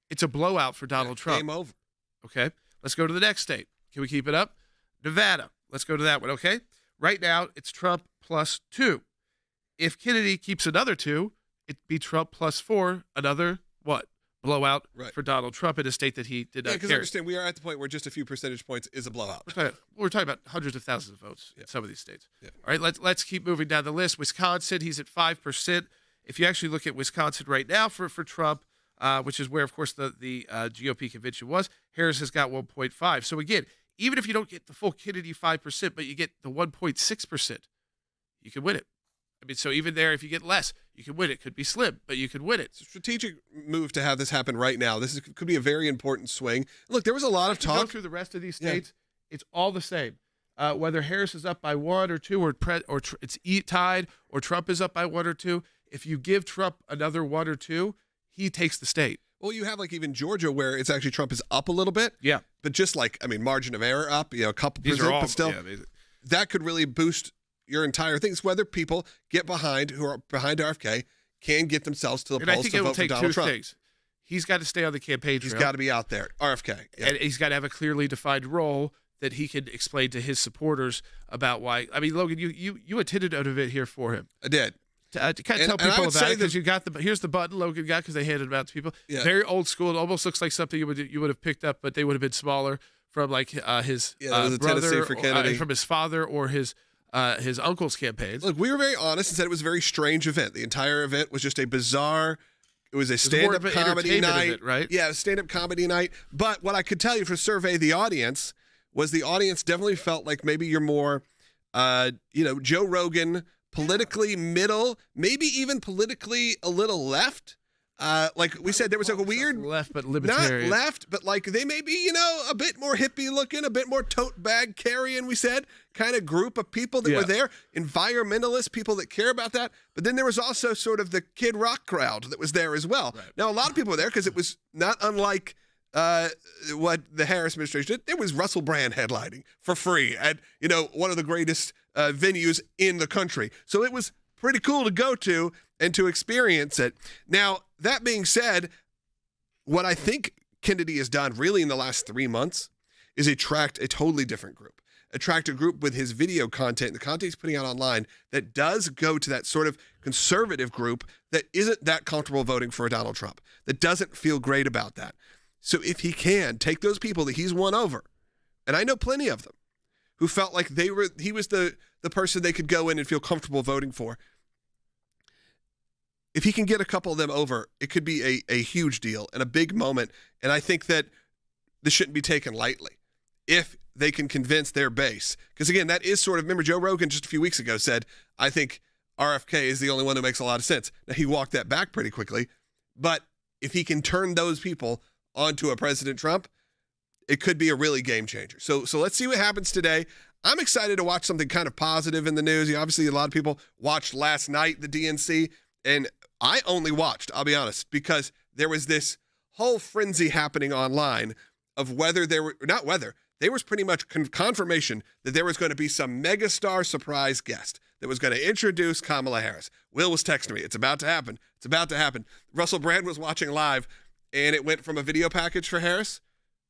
it's a blowout for Donald Trump. Game over. Okay? Let's go to the next state. Can we keep it up? Nevada. Let's go to that one, okay? Right now, it's Trump plus 2. If Kennedy keeps another 2, it'd be Trump plus 4, another, what? Blowout for Donald Trump in a state that he did not because care. understand, we are at the point where just a few percentage points is a blowout. We're talking about hundreds of thousands of votes in some of these states. Yeah. All right, let's keep moving down the list. Wisconsin, he's at 5%. If you actually look at Wisconsin right now for Trump, which is where, of course, the GOP convention was, Harris has got 1.5. So again, even if you don't get the full Kennedy 5%, but you get the 1.6%, you can win it. I mean, so even there, if you get less, you can win it. Could be slim, but you can win it. It's a strategic move to have this happen right now. Could be a very important swing. Look, there was a lot of talk. Go through the rest of these states, it's all the same. Whether Harris is up by 1 or 2, or it's tied, or Trump is up by 1 or 2, if you give Trump another 1 or 2, he takes the state. Well, you have like even Georgia where it's actually Trump is up a little bit. Yeah. But just margin of error up, a couple These percent, are all, but still, yeah, that could really boost your entire thing. It's whether people who are behind RFK can get themselves to the polls to vote for Donald Trump. Things. He's got to stay on the campaign trail. He's got to be out there, RFK. Yeah. And he's got to have a clearly defined role that he can explain to his supporters about why. I mean, Logan, you attended an event here for him. I did. To kind of tell people about it, because you got here's the button Logan got, because they handed it out to people. Yeah. Very old school. It almost looks like something you would have picked up, but they would have been smaller, from like his brother, for Kennedy. From his father or his uncle's campaigns. Look, we were very honest and said it was a very strange event. The entire event was just a bizarre. It was a stand-up comedy night, event, right? Yeah, a stand-up comedy night. But what I could tell you for survey the audience was the audience definitely felt like maybe you're more, Joe Rogan, politically middle, maybe even politically a little left. like we said, there was like a weird left, but libertarian. Not left, but like they may be, a bit more hippie looking, a bit more tote bag carrying, we said, kind of group of people that were there, environmentalists, people that care about that. But then there was also sort of the Kid Rock crowd that was there as well. Right. Now, a lot of people were there because it was not unlike what the Harris administration did. There was Russell Brand headlining for free at, one of the greatest venues in the country. So it was pretty cool to go to and to experience it. Now, that being said, what I think Kennedy has done really in the last 3 months is attract a totally different group. Attract a group with his video content, the content he's putting out online, that does go to that sort of conservative group that isn't that comfortable voting for Donald Trump, that doesn't feel great about that. So if he can take those people that he's won over, and I know plenty of them, who felt like he was the person they could go in and feel comfortable voting for, if he can get a couple of them over, it could be a huge deal and a big moment. And I think that this shouldn't be taken lightly if they can convince their base. Because again, that is sort of, remember Joe Rogan just a few weeks ago said, I think RFK is the only one who makes a lot of sense. Now he walked that back pretty quickly, but if he can turn those people onto a President Trump, it could be a really game changer. So let's see what happens today. I'm excited to watch something kind of positive in the news. Obviously, a lot of people watched last night, the DNC, and I only watched, I'll be honest, because there was this whole frenzy happening online of whether there was pretty much confirmation that there was going to be some megastar surprise guest that was going to introduce Kamala Harris. Will was texting me, it's about to happen. It's about to happen. Russell Brand was watching live, and it went from a video package for Harris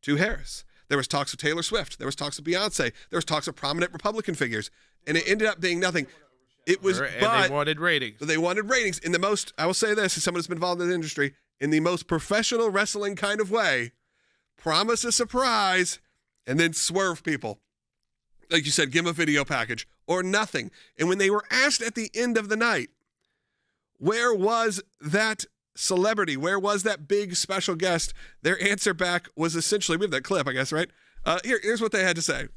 to Harris. There was talks of Taylor Swift. There was talks of Beyonce. There was talks of prominent Republican figures, and it ended up being nothing. It was, and they wanted ratings. They wanted ratings in the most, I will say this, as someone who's been involved in the industry, in the most professional wrestling kind of way, promise a surprise and then swerve people. Like you said, give them a video package or nothing. And when they were asked at the end of the night, where was that celebrity? Where was that big special guest? Their answer back was essentially, we have that clip, I guess, right? Here's what they had to say.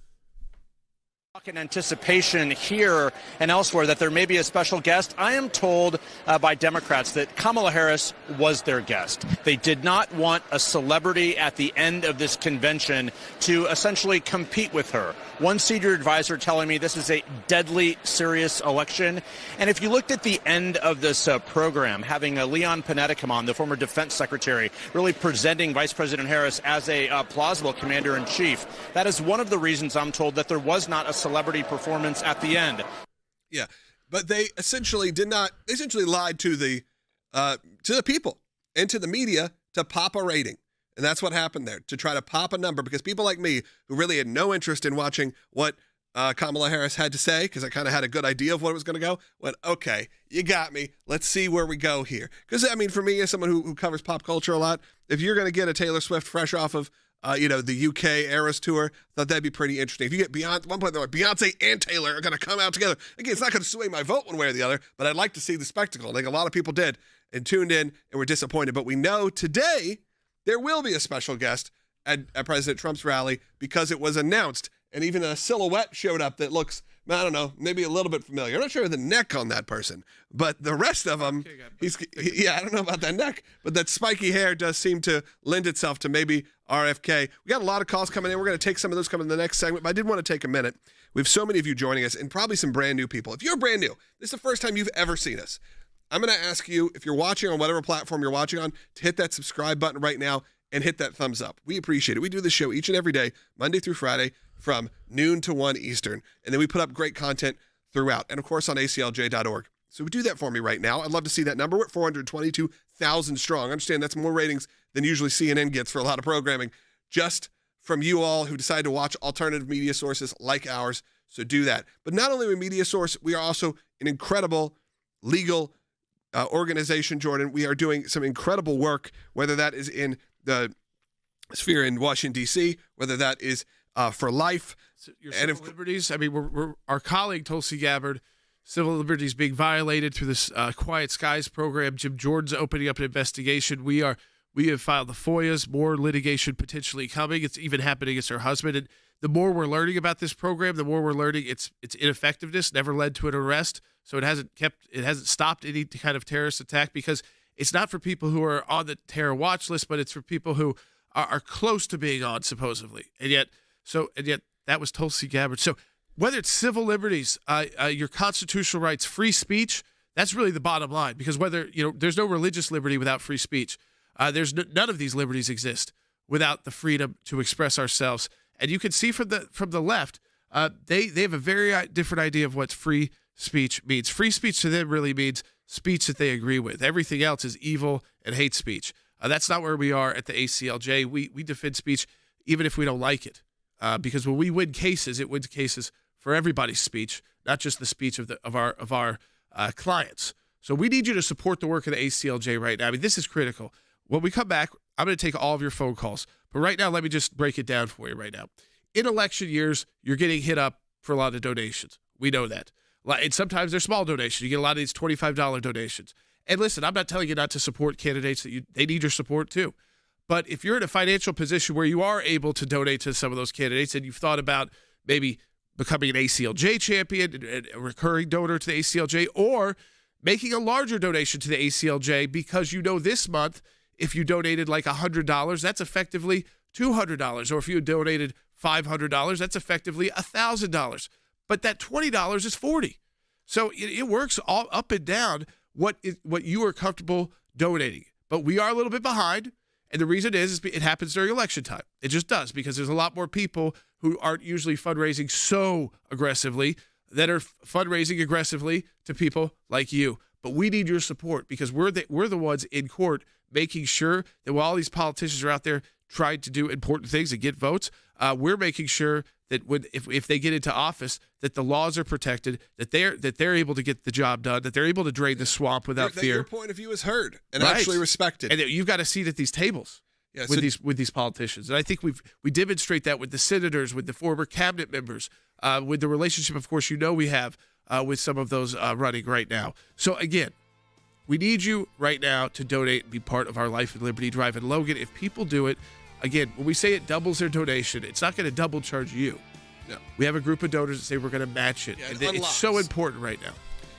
In anticipation here and elsewhere that there may be a special guest. I am told by Democrats that Kamala Harris was their guest. They did not want a celebrity at the end of this convention to essentially compete with her. One senior advisor telling me this is a deadly serious election. And if you looked at the end of this program, having Leon Panetta come on, the former defense secretary, really presenting Vice President Harris as a plausible commander-in-chief, that is one of the reasons I'm told that there was not a celebrity performance at the end. Yeah, but they essentially lied to the people and to the media to pop a rating. And that's what happened there, to try to pop a number, because people like me who really had no interest in watching what Kamala Harris had to say, because I kind of had a good idea of what it was going to go, went, okay, you got me. Let's see where we go here. Because, I mean, for me, as someone who covers pop culture a lot, if you're going to get a Taylor Swift fresh off of the UK Eras Tour, thought that'd be pretty interesting. If you get Beyonce, at one point they're like, Beyonce and Taylor are going to come out together. Again, it's not going to sway my vote one way or the other, but I'd like to see the spectacle. I think a lot of people did and tuned in and were disappointed. But we know today there will be a special guest at President Trump's rally because it was announced, and even a silhouette showed up that looks, I don't know, maybe a little bit familiar. I'm not sure of the neck on that person, but the rest of them, I don't know about that neck, but that spiky hair does seem to lend itself to maybe RFK. We got a lot of calls coming in. We're going to take some of those coming in the next segment, but I did want to take a minute. We have so many of you joining us and probably some brand new people. If you're brand new, this is the first time you've ever seen us. I'm going to ask you, if you're watching on whatever platform you're watching on, to hit that subscribe button right now and hit that thumbs up. We appreciate it. We do this show each and every day, Monday through Friday, from noon to 1 Eastern. And then we put up great content throughout. And, of course, on ACLJ.org. So do that for me right now. I'd love to see that number. We're at 422,000 strong. I understand that's more ratings than usually CNN gets for a lot of programming, just from you all who decide to watch alternative media sources like ours. So do that. But not only are we a media source, we are also an incredible legal organization, Jordan. We are doing some incredible work, whether that is in the sphere in Washington, D.C., whether that is for life. Your civil liberties. I mean, we're our colleague, Tulsi Gabbard, civil liberties being violated through this Quiet Skies program. Jim Jordan's opening up an investigation. We have filed the FOIAs, more litigation potentially coming. It's even happening against her husband. And the more we're learning about this program, the more we're learning its ineffectiveness, never led to an arrest. So it hasn't stopped any kind of terrorist attack, because It's not for people who are on the terror watch list, but it's for people who are close to being on, supposedly. And yet that was Tulsi Gabbard. So whether it's civil liberties, your constitutional rights, free speech, that's really the bottom line. Because there's no religious liberty without free speech. None of these liberties exist without the freedom to express ourselves. And you can see from the left, they have a very different idea of what free speech means. Free speech to them really means speech that they agree with. Everything else is evil and hate speech. That's not where we are at the ACLJ. We defend speech even if we don't like it, because when we win cases, it wins cases for everybody's speech, not just the speech of our clients. So we need you to support the work of the ACLJ right now. I mean, this is critical. When we come back, I'm going to take all of your phone calls. But right now, let me just break it down for you right now. In election years, you're getting hit up for a lot of donations. We know that. And sometimes they're small donations. You get a lot of these $25 donations. And listen, I'm not telling you not to support candidates. They need your support too. But if you're in a financial position where you are able to donate to some of those candidates and you've thought about maybe becoming an ACLJ champion and a recurring donor to the ACLJ, or making a larger donation to the ACLJ because this month, if you donated like $100, that's effectively $200. Or if you donated $500, that's effectively $1,000. But that $20 is $40. So it works all up and down what you are comfortable donating. But we are a little bit behind. And the reason is it happens during election time. It just does, because there's a lot more people who aren't usually fundraising so aggressively that are fundraising aggressively to people like you. But we need your support, because we're the ones in court making sure that while all these politicians are out there trying to do important things and get votes, we're making sure that if they get into office, that the laws are protected, that they're able to get the job done, that they're able to drain the swamp without fear. That your point of view is heard and actually respected. And you've got a seat at these tables with these politicians. And I think we demonstrate that with the senators, with the former cabinet members, with the relationship, of course, we have with some of those running right now. So again, we need you right now to donate and be part of our Life and Liberty Drive. And Logan, if people do it, again, when we say it doubles their donation, it's not going to double charge you. No. We have a group of donors that say we're going to match it. And it's so important right now.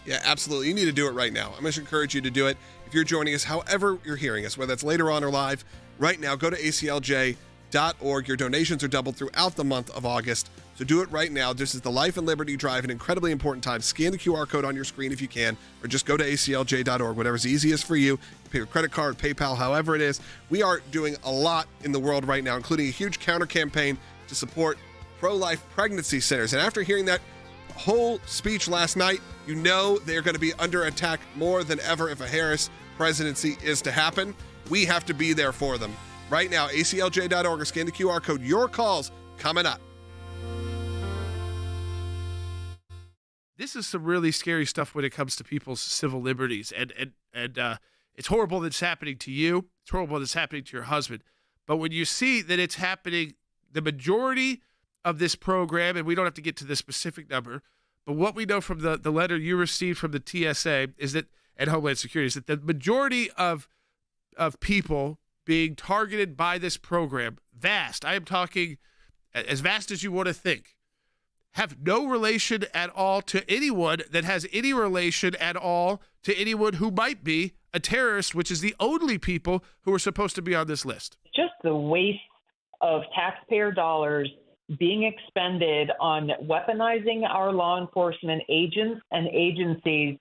Yeah, absolutely. You need to do it right now. I'm going to encourage you to do it. If you're joining us, however you're hearing us, whether it's later on or live, right now, go to aclj.org. Your donations are doubled throughout the month of August. So do it right now. This is the Life and Liberty Drive, an incredibly important time. Scan the QR code on your screen if you can, or just go to aclj.org, whatever's easiest for you. Pay your credit card, PayPal, however it is. We are doing a lot in the world right now, including a huge counter campaign to support pro-life pregnancy centers. And after hearing that whole speech last night, they're going to be under attack more than ever if a Harris presidency is to happen. We have to be there for them. Right now, aclj.org, or scan the QR code. Your calls coming up. This is some really scary stuff when it comes to people's civil liberties. And it's horrible that it's happening to you. It's horrible that it's happening to your husband. But when you see that it's happening, the majority of this program, and we don't have to get to the specific number, but what we know from the letter you received from the TSA is that, and Homeland Security, is that the majority of people being targeted by this program, vast, I am talking as vast as you want to think, have no relation at all to anyone that has any relation at all to anyone who might be a terrorist, which is the only people who are supposed to be on this list. Just the waste of taxpayer dollars being expended on weaponizing our law enforcement agents and agencies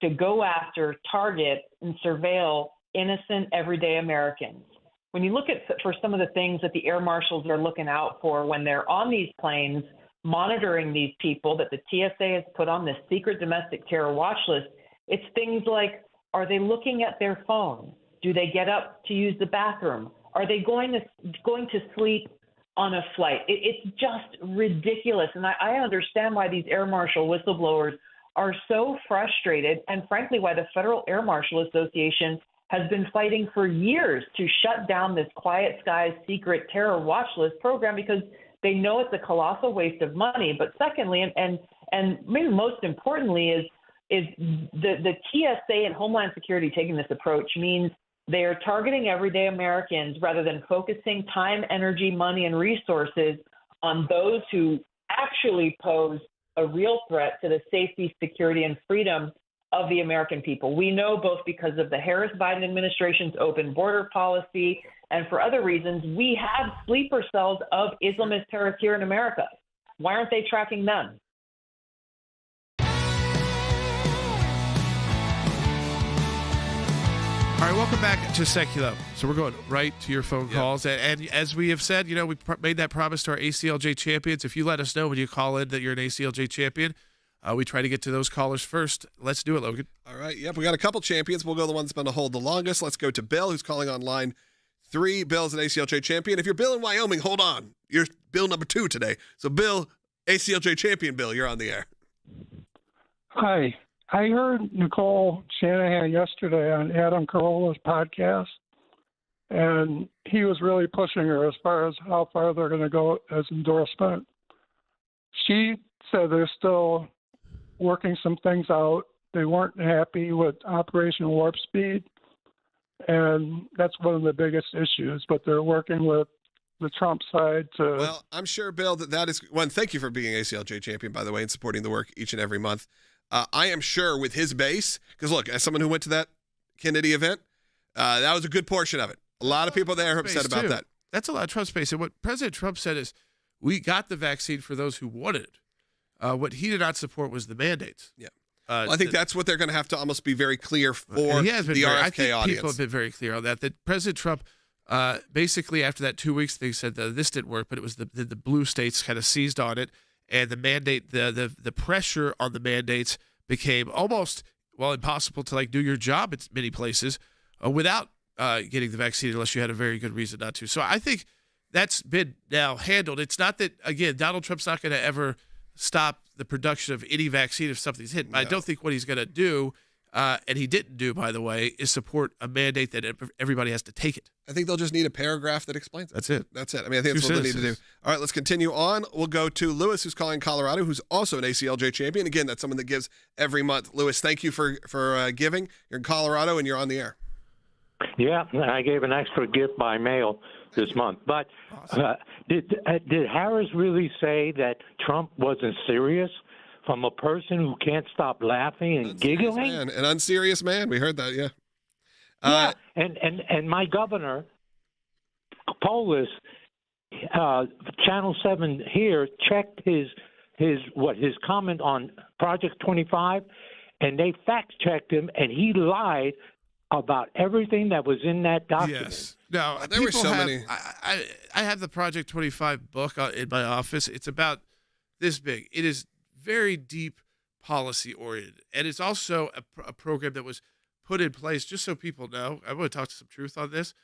to go after, target, and surveil innocent, everyday Americans. When you look for some of the things that the air marshals are looking out for when they're on these planes, monitoring these people that the TSA has put on this secret domestic terror watch list, it's things like, are they looking at their phone? Do they get up to use the bathroom? Are they going to sleep on a flight? It's just ridiculous. And I understand why these air marshal whistleblowers are so frustrated, and frankly, why the Federal Air Marshal Association has been fighting for years to shut down this Quiet Skies secret terror watch list program, because they know it's a colossal waste of money. But secondly, and maybe most importantly, is the TSA and Homeland Security taking this approach means they are targeting everyday Americans rather than focusing time, energy, money, and resources on those who actually pose a real threat to the safety, security, and freedom of the American people. We know both because of the Harris-Biden administration's open border policy and for other reasons, we have sleeper cells of Islamist terrorists here in America. Why aren't they tracking them? All right, welcome back to Secular. So we're going right to your phone calls. And as we have said, we made that promise to our ACLJ champions. If you let us know when you call in that you're an ACLJ champion, we try to get to those callers first. Let's do it, Logan. All right, yep, we got a couple champions. We'll go the one that's been to hold the longest. Let's go to Bill, who's calling on line 3. Bill's an ACLJ champion. If you're Bill in Wyoming, hold on. You're Bill number 2 today. So Bill, ACLJ champion Bill, you're on the air. Hi. I heard Nicole Shanahan yesterday on Adam Carolla's podcast, and he was really pushing her as far as how far they're going to go as endorsement. She said they're still working some things out. They weren't happy with Operation Warp Speed, and that's one of the biggest issues, but they're working with the Trump side to... Well, I'm sure, Bill, that is... One, thank you for being ACLJ champion, by the way, and supporting the work each and every month. I am sure with his base, because look, as someone who went to that Kennedy event, that was a good portion of it. A lot of people there are upset about that. That's a lot of Trump's base. And what President Trump said is, we got the vaccine for those who wanted it. What he did not support was the mandates. Yeah. Well, I think that's what they're going to have to almost be very clear for the RFK audience. People have been very clear on that. That President Trump, basically after that 2 weeks, they said that this didn't work, but it was the blue states kind of seized on it. And the mandate, the pressure on the mandates became almost, impossible to do your job in many places without getting the vaccine unless you had a very good reason not to. So I think that's been now handled. It's not that, again, Donald Trump's not going to ever stop the production of any vaccine if something's hidden. No. I don't think what he's going to do, and he didn't do, by the way, is support a mandate that everybody has to take it. I think they'll just need a paragraph that explains it. That's it. That's it. I mean, I think that's what they need to do. All right, let's continue on. We'll go to Lewis, who's calling Colorado, who's also an ACLJ champion. Again, that's someone that gives every month. Lewis, thank you for giving. You're in Colorado, and you're on the air. Yeah, I gave an extra gift by mail this month. But did Harris really say that Trump wasn't serious? From a person who can't stop laughing and giggling? Man, an unserious man. We heard that, yeah. Yeah, and my governor, Polis, Channel 7 here, checked his comment on Project 25, and they fact-checked him, and he lied about everything that was in that document. Yes. Now, there were so many. I have the Project 25 book in my office. It's about this big. It is very deep policy oriented. And it's also a program that was put in place, just so people know, I want to talk to some truth on this.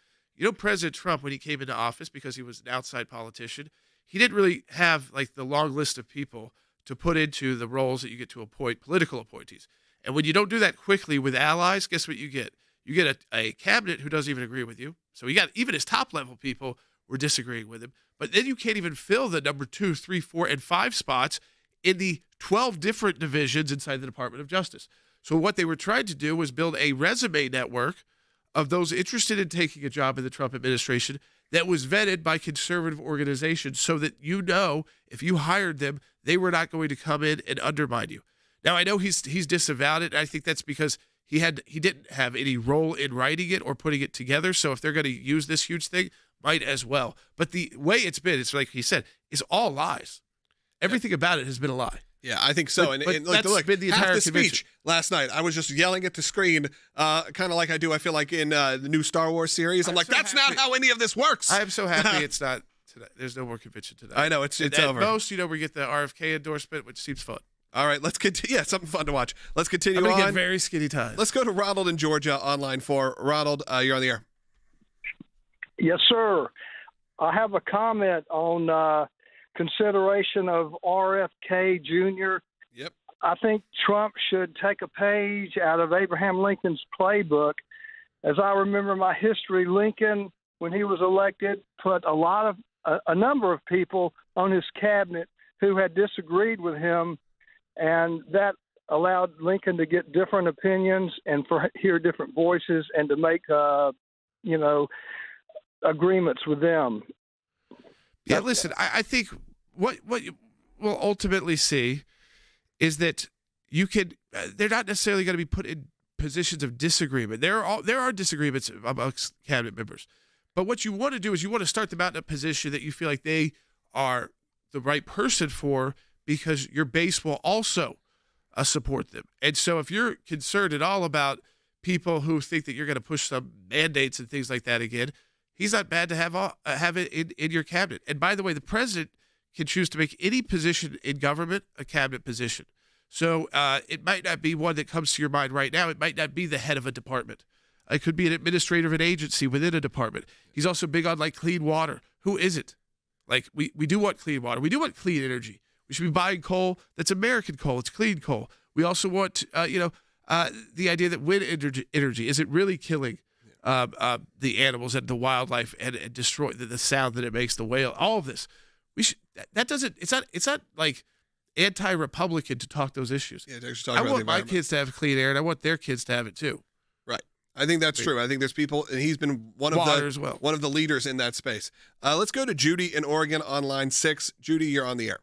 President Trump, when he came into office, because he was an outside politician, he didn't really have the long list of people to put into the roles that you get to appoint political appointees. And when you don't do that quickly with allies, guess what you get? You get a cabinet who doesn't even agree with you. So you got even his top level people were disagreeing with him. But then you can't even fill the number 2, 3, 4, and 5 spots in the 12 different divisions inside the Department of Justice. So what they were trying to do was build a resume network of those interested in taking a job in the Trump administration that was vetted by conservative organizations so that if you hired them, they were not going to come in and undermine you. Now, I know he's disavowed it, and I think that's because he didn't have any role in writing it or putting it together. So if they're going to use this huge thing, might as well. But the way it's been, it's like he said, is all lies. Everything about it has been a lie. Yeah, I think so. But that's been the entire speech last night. I was just yelling at the screen, kind of like I do, I feel like, in the new Star Wars series. I'm like, that's not how any of this works. I am so happy it's not today. There's no more convention today. I know, it's over. At most, we get the RFK endorsement, which seems fun. All right, let's continue. Yeah, something fun to watch. Let's continue on. I'm going to get very skinny ties. Let's go to Ronald in Georgia on line 4. Ronald, you're on the air. Yes, sir. I have a comment on consideration of RFK Jr. Yep. I think Trump should take a page out of Abraham Lincoln's playbook. As I remember my history, Lincoln, when he was elected, put a number of people on his cabinet who had disagreed with him, and that allowed Lincoln to get different opinions and hear different voices and to make, agreements with them. Yeah, listen, I think what you will ultimately see is that you can. They're not necessarily going to be put in positions of disagreement. There are disagreements amongst cabinet members, but what you want to do is you want to start them out in a position that you feel like they are the right person for, because your base will also support them. And so if you're concerned at all about people who think that you're going to push some mandates and things like that again, he's not bad to have it in your cabinet. And by the way, the president can choose to make any position in government a cabinet position. So it might not be one that comes to your mind right now. It might not be the head of a department. It could be an administrator of an agency within a department. He's also big on like clean water. Who isn't? Like we do want clean water. We do want clean energy. We should be buying coal that's American coal. It's clean coal. We also want, the idea that wind energy isn't really killing the animals and the wildlife and destroy the sound that it makes, the whale. All of this, it's not like anti-Republican to talk those issues. Yeah, I want my kids to have clean air, and I want their kids to have it too. Right. I think that's true. I think there's people, and he's been one of the leaders in that space. Let's go to Judy in Oregon on line 6. Judy, you're on the air.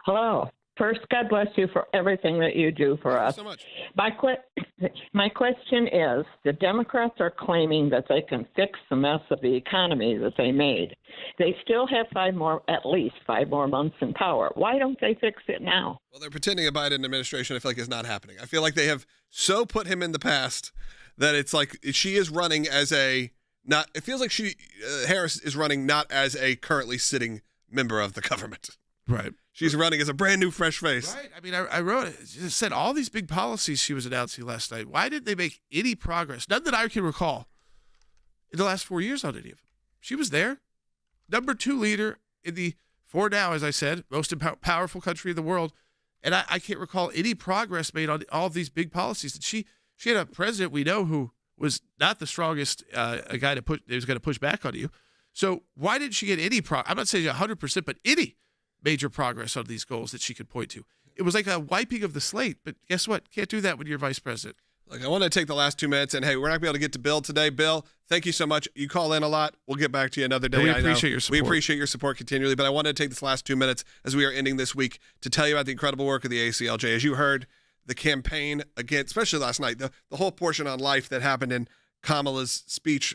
Hello. First, God bless you for everything that you do for us. Thank you so much. My question is, the Democrats are claiming that they can fix the mess of the economy that they made. They still have at least 5 more months in power. Why don't they fix it now? Well, they're pretending a Biden administration, I feel like, is not happening. I feel like they have so put him in the past that it's like she is running as it feels like Harris is running not as a currently sitting member of the government. Right. She's running as a brand new fresh face. Right. I mean, I wrote it. It said all these big policies she was announcing last night. Why didn't they make any progress? None that I can recall in the last 4 years on any of them. She was there. Number 2 leader in the, for now, as I said, most powerful country in the world. And I can't recall any progress made on all of these big policies. And she had a president we know who was not the strongest a guy that was going to push back on you. So why didn't she get any I'm not saying 100%, but any major progress on these goals that she could point to. It was like a wiping of the slate, but guess what? Can't do that when you're vice president. Look, I want to take the last 2 minutes, and hey, we're not going to be able to get to Bill today. Bill, thank you so much. You call in a lot. We'll get back to you another day. And we appreciate your support. We appreciate your support continually, but I wanted to take this last 2 minutes as we are ending this week to tell you about the incredible work of the ACLJ. As you heard, the campaign, again, especially last night, the whole portion on life that happened in Kamala's speech,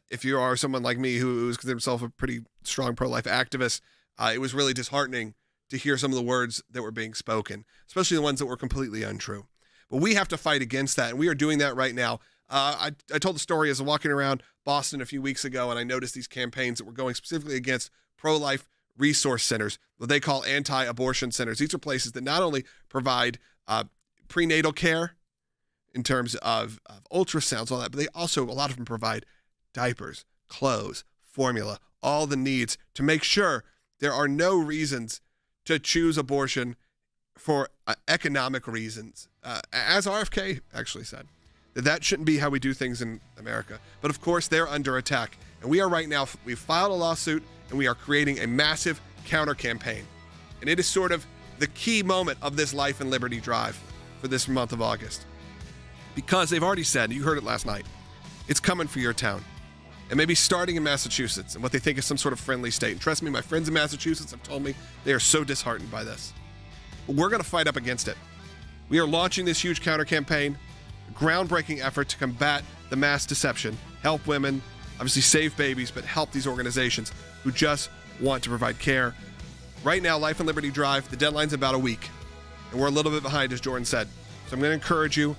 if you are someone like me who considers himself a pretty strong pro-life activist, it was really disheartening to hear some of the words that were being spoken, especially the ones that were completely untrue. But we have to fight against that, and we are doing that right now. I told the story as I was walking around Boston a few weeks ago, and I noticed these campaigns that were going specifically against pro-life resource centers, what they call anti-abortion centers. These are places that not only provide prenatal care in terms of ultrasounds, all that, but they also, a lot of them provide diapers, clothes, formula, all the needs to make sure there are no reasons to choose abortion for economic reasons. As RFK actually said, that shouldn't be how we do things in America. But of course, they're under attack. And we are right now, we've filed a lawsuit, and we are creating a massive counter campaign. And it is sort of the key moment of this life and liberty drive for this month of August. Because they've already said, you heard it last night, it's coming for your town. And maybe starting in Massachusetts and what they think is some sort of friendly state. And trust me, my friends in Massachusetts have told me they are so disheartened by this. But we're going to fight up against it. We are launching this huge counter campaign, a groundbreaking effort to combat the mass deception, help women, obviously save babies, but help these organizations who just want to provide care. Right now, Life and Liberty Drive, the deadline's about a week. And we're a little bit behind, as Jordan said. So I'm going to encourage you,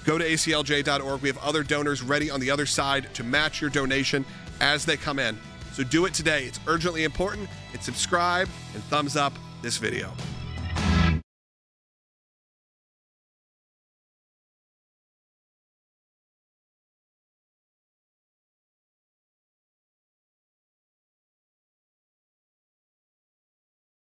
go to aclj.org. We have other donors ready on the other side to match your donation as they come in. So do it today. It's urgently important. And subscribe and thumbs up this video.